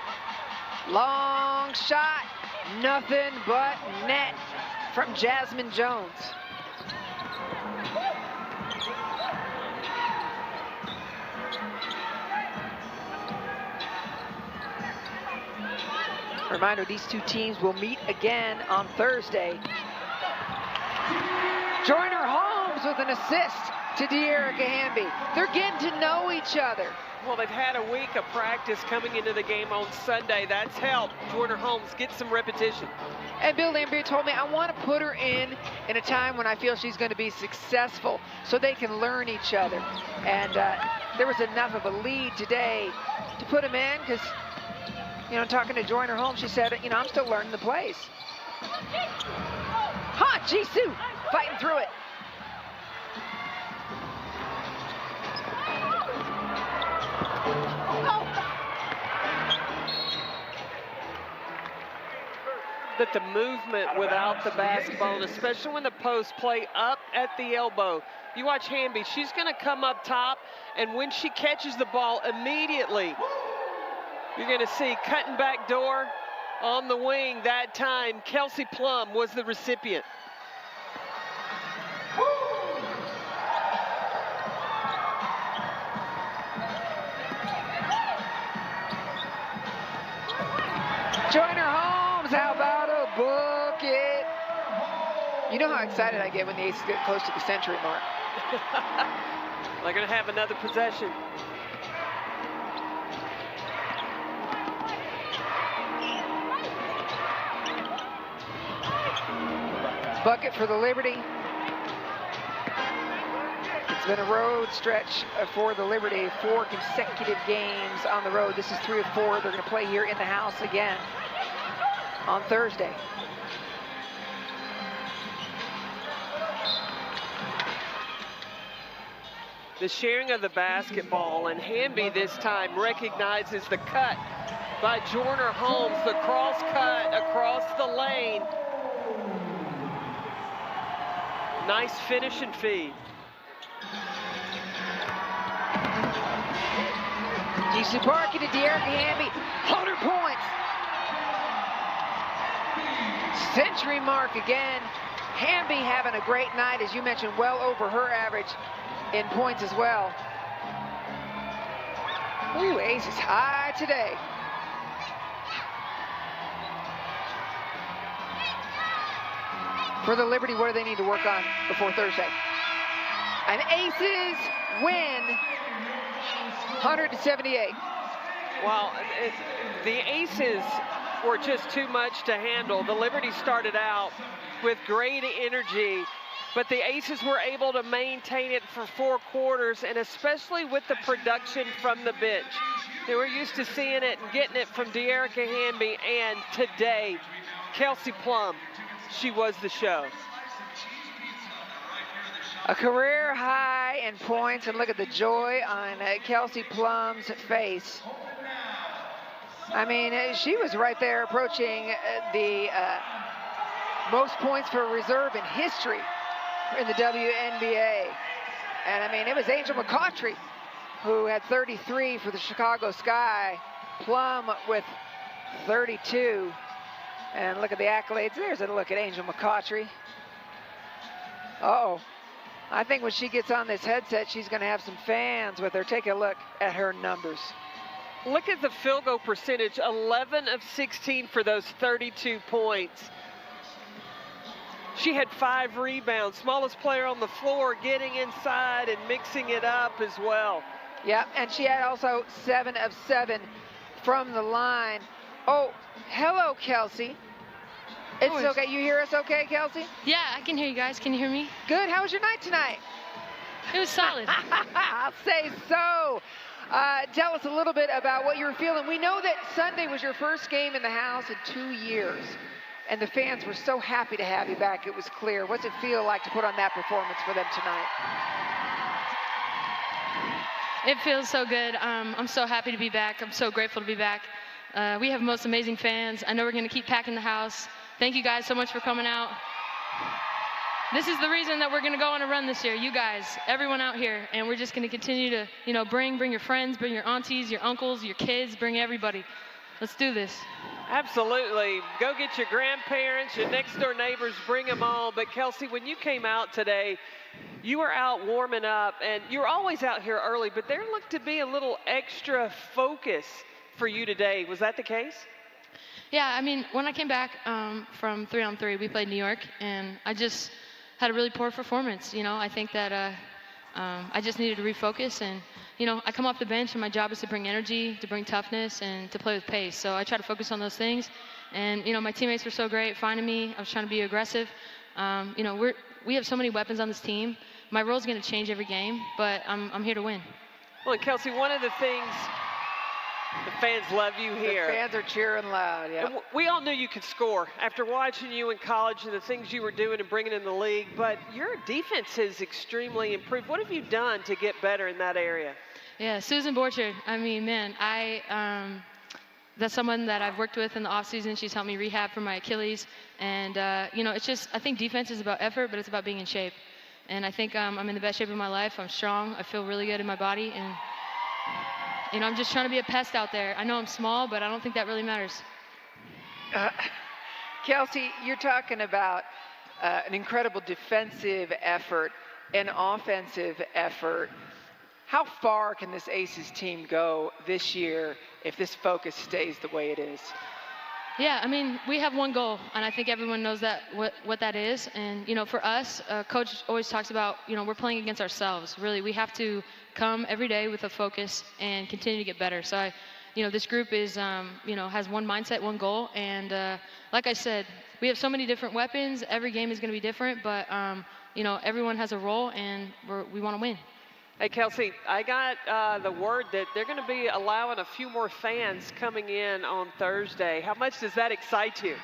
Speaker 1: Long shot, nothing but net from Jasmine Jones. Reminder, these two teams will meet again on Thursday. Joyner Holmes with an assist to De'Erica Hamby. They're getting to know each other.
Speaker 2: Well, they've had a week of practice coming into the game on Sunday. That's helped Joyner Holmes get some repetition.
Speaker 1: And Bill Lambier told me, I want to put her in a time when I feel she's going to be successful so they can learn each other. And there was enough of a lead today to put him in because, you know, talking to Joyner Holmes, she said, you know, I'm still learning the plays. Jisoo fighting through it.
Speaker 2: That the movement without the basketball, and especially when the posts play up at the elbow. You watch Hamby, she's going to come up top, and when she catches the ball immediately, you're going to see cutting back door on the wing. That time, Kelsey Plum was the recipient.
Speaker 1: Joyner Holmes, how about a bucket? You know how excited I get when the Aces get close to the century mark.
Speaker 2: They're going to have another possession.
Speaker 1: Bucket for the Liberty. It's been a road stretch for the Liberty, 4 consecutive games on the road. This is 3 of 4. They're going to play here in the house again on Thursday.
Speaker 2: The sharing of the basketball, and Hamby this time recognizes the cut by Joyner Holmes, the cross cut across the lane. Nice finish and feed.
Speaker 1: Jisoo Parker to De'Erica Hamby, 100 points. Century mark again. Hamby having a great night, as you mentioned, well over her average in points as well. Ooh, Ace is high today. For the Liberty, what do they need to work on before Thursday? And Aces win 100-78.
Speaker 2: Well, the Aces were just too much to handle. The Liberty started out with great energy, but the Aces were able to maintain it for 4 quarters, and especially with the production from the bench. They were used to seeing it and getting it from De'Erica Hamby, and today, Kelsey Plum, she was the show.
Speaker 1: A career high in points, and look at the joy on Kelsey Plum's face. I mean, she was right there approaching the most points for a reserve in history in the WNBA. And I mean, it was Angel McCautry who had 33 for the Chicago Sky. Plum with 32. And look at the accolades. There's a look at Angel McCautry. Uh-oh. I think when she gets on this headset, she's going to have some fans with her. Take a look at her numbers.
Speaker 2: Look at the field goal percentage, 11 of 16 for those 32 points. She had 5 rebounds, smallest player on the floor, getting inside and mixing it up as well.
Speaker 1: Yep, and she had also 7 of 7 from the line. Oh, hello, Kelsey. It's okay. You hear us okay, Kelsey?
Speaker 6: Yeah, I can hear you guys. Can you hear me?
Speaker 1: Good. How was your night tonight?
Speaker 6: It was solid.
Speaker 1: I'll say so. Tell us a little bit about what you were feeling. We know that Sunday was your first game in the house in 2 years, and the fans were so happy to have you back. It was clear. What's it feel like to put on that performance for them tonight?
Speaker 6: It feels so good. I'm so happy to be back. I'm so grateful to be back. We have most amazing fans. I know we're going to keep packing the house. Thank you guys so much for coming out. This is the reason that we're going to go on a run this year. You guys, everyone out here, and we're just going to continue to, you know, bring your friends, bring your aunties, your uncles, your kids, bring everybody. Let's do this.
Speaker 2: Absolutely. Go get your grandparents, your next door neighbors, bring them all. But Kelsey, when you came out today, you were out warming up, and you're always out here early, but there looked to be a little extra focus for you today. Was that the case?
Speaker 6: Yeah, I mean, when I came back from 3-on-3, we played New York, and I just had a really poor performance. You know, I think that I just needed to refocus, and you know, I come off the bench, and my job is to bring energy, to bring toughness, and to play with pace. So I try to focus on those things. And you know, my teammates were so great finding me. I was trying to be aggressive. You know, we have so many weapons on this team. My role is going to change every game, but I'm here to win.
Speaker 2: Well, and Kelsey, one of the things, the fans love you here.
Speaker 1: The fans are cheering loud, yeah.
Speaker 2: We all knew you could score after watching you in college and the things you were doing and bringing in the league, but your defense has extremely improved. What have you done to get better in that area?
Speaker 6: Yeah, Susan Borchard, I mean, man, that's someone that I've worked with in the offseason. She's helped me rehab for my Achilles. And, you know, it's just, I think defense is about effort, but it's about being in shape. And I think I'm in the best shape of my life. I'm strong. I feel really good in my body. And, you know, I'm just trying to be a pest out there. I know I'm small, but I don't think that really matters.
Speaker 1: Kelsey, you're talking about an incredible defensive effort, an offensive effort. How far can this Aces team go this year if this focus stays the way it is?
Speaker 6: Yeah, I mean, we have one goal, and I think everyone knows that what that is. And, you know, for us, Coach always talks about, you know, we're playing against ourselves. Really, we have to come every day with a focus and continue to get better. So, you know, this group is, you know, has one mindset, one goal. And like I said, we have so many different weapons. Every game is going to be different, but, you know, everyone has a role, and we want to win.
Speaker 2: Hey, Kelsey, I got the word that they're going to be allowing a few more fans coming in on Thursday. How much does that excite you?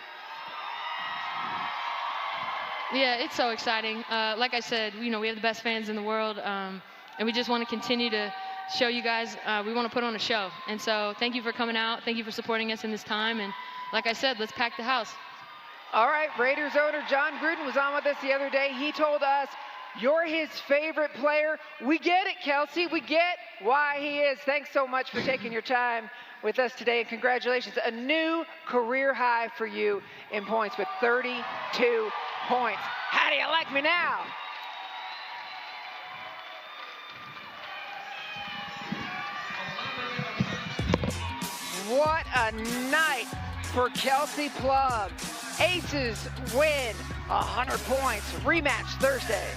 Speaker 6: Yeah, it's so exciting. Like I said, you know, we have the best fans in the world, and we just want to continue to show you guys we want to put on a show. And so thank you for coming out. Thank you for supporting us in this time. And like I said, let's pack the house.
Speaker 1: All right, Raiders owner John Gruden was on with us the other day. He told us, you're his favorite player. We get it, Kelsey. We get why he is. Thanks so much for taking your time with us today, and congratulations. A new career high for you in points with 32 points. How do you like me now? What a night for Kelsey Plum. Aces win 100 points. Rematch Thursday.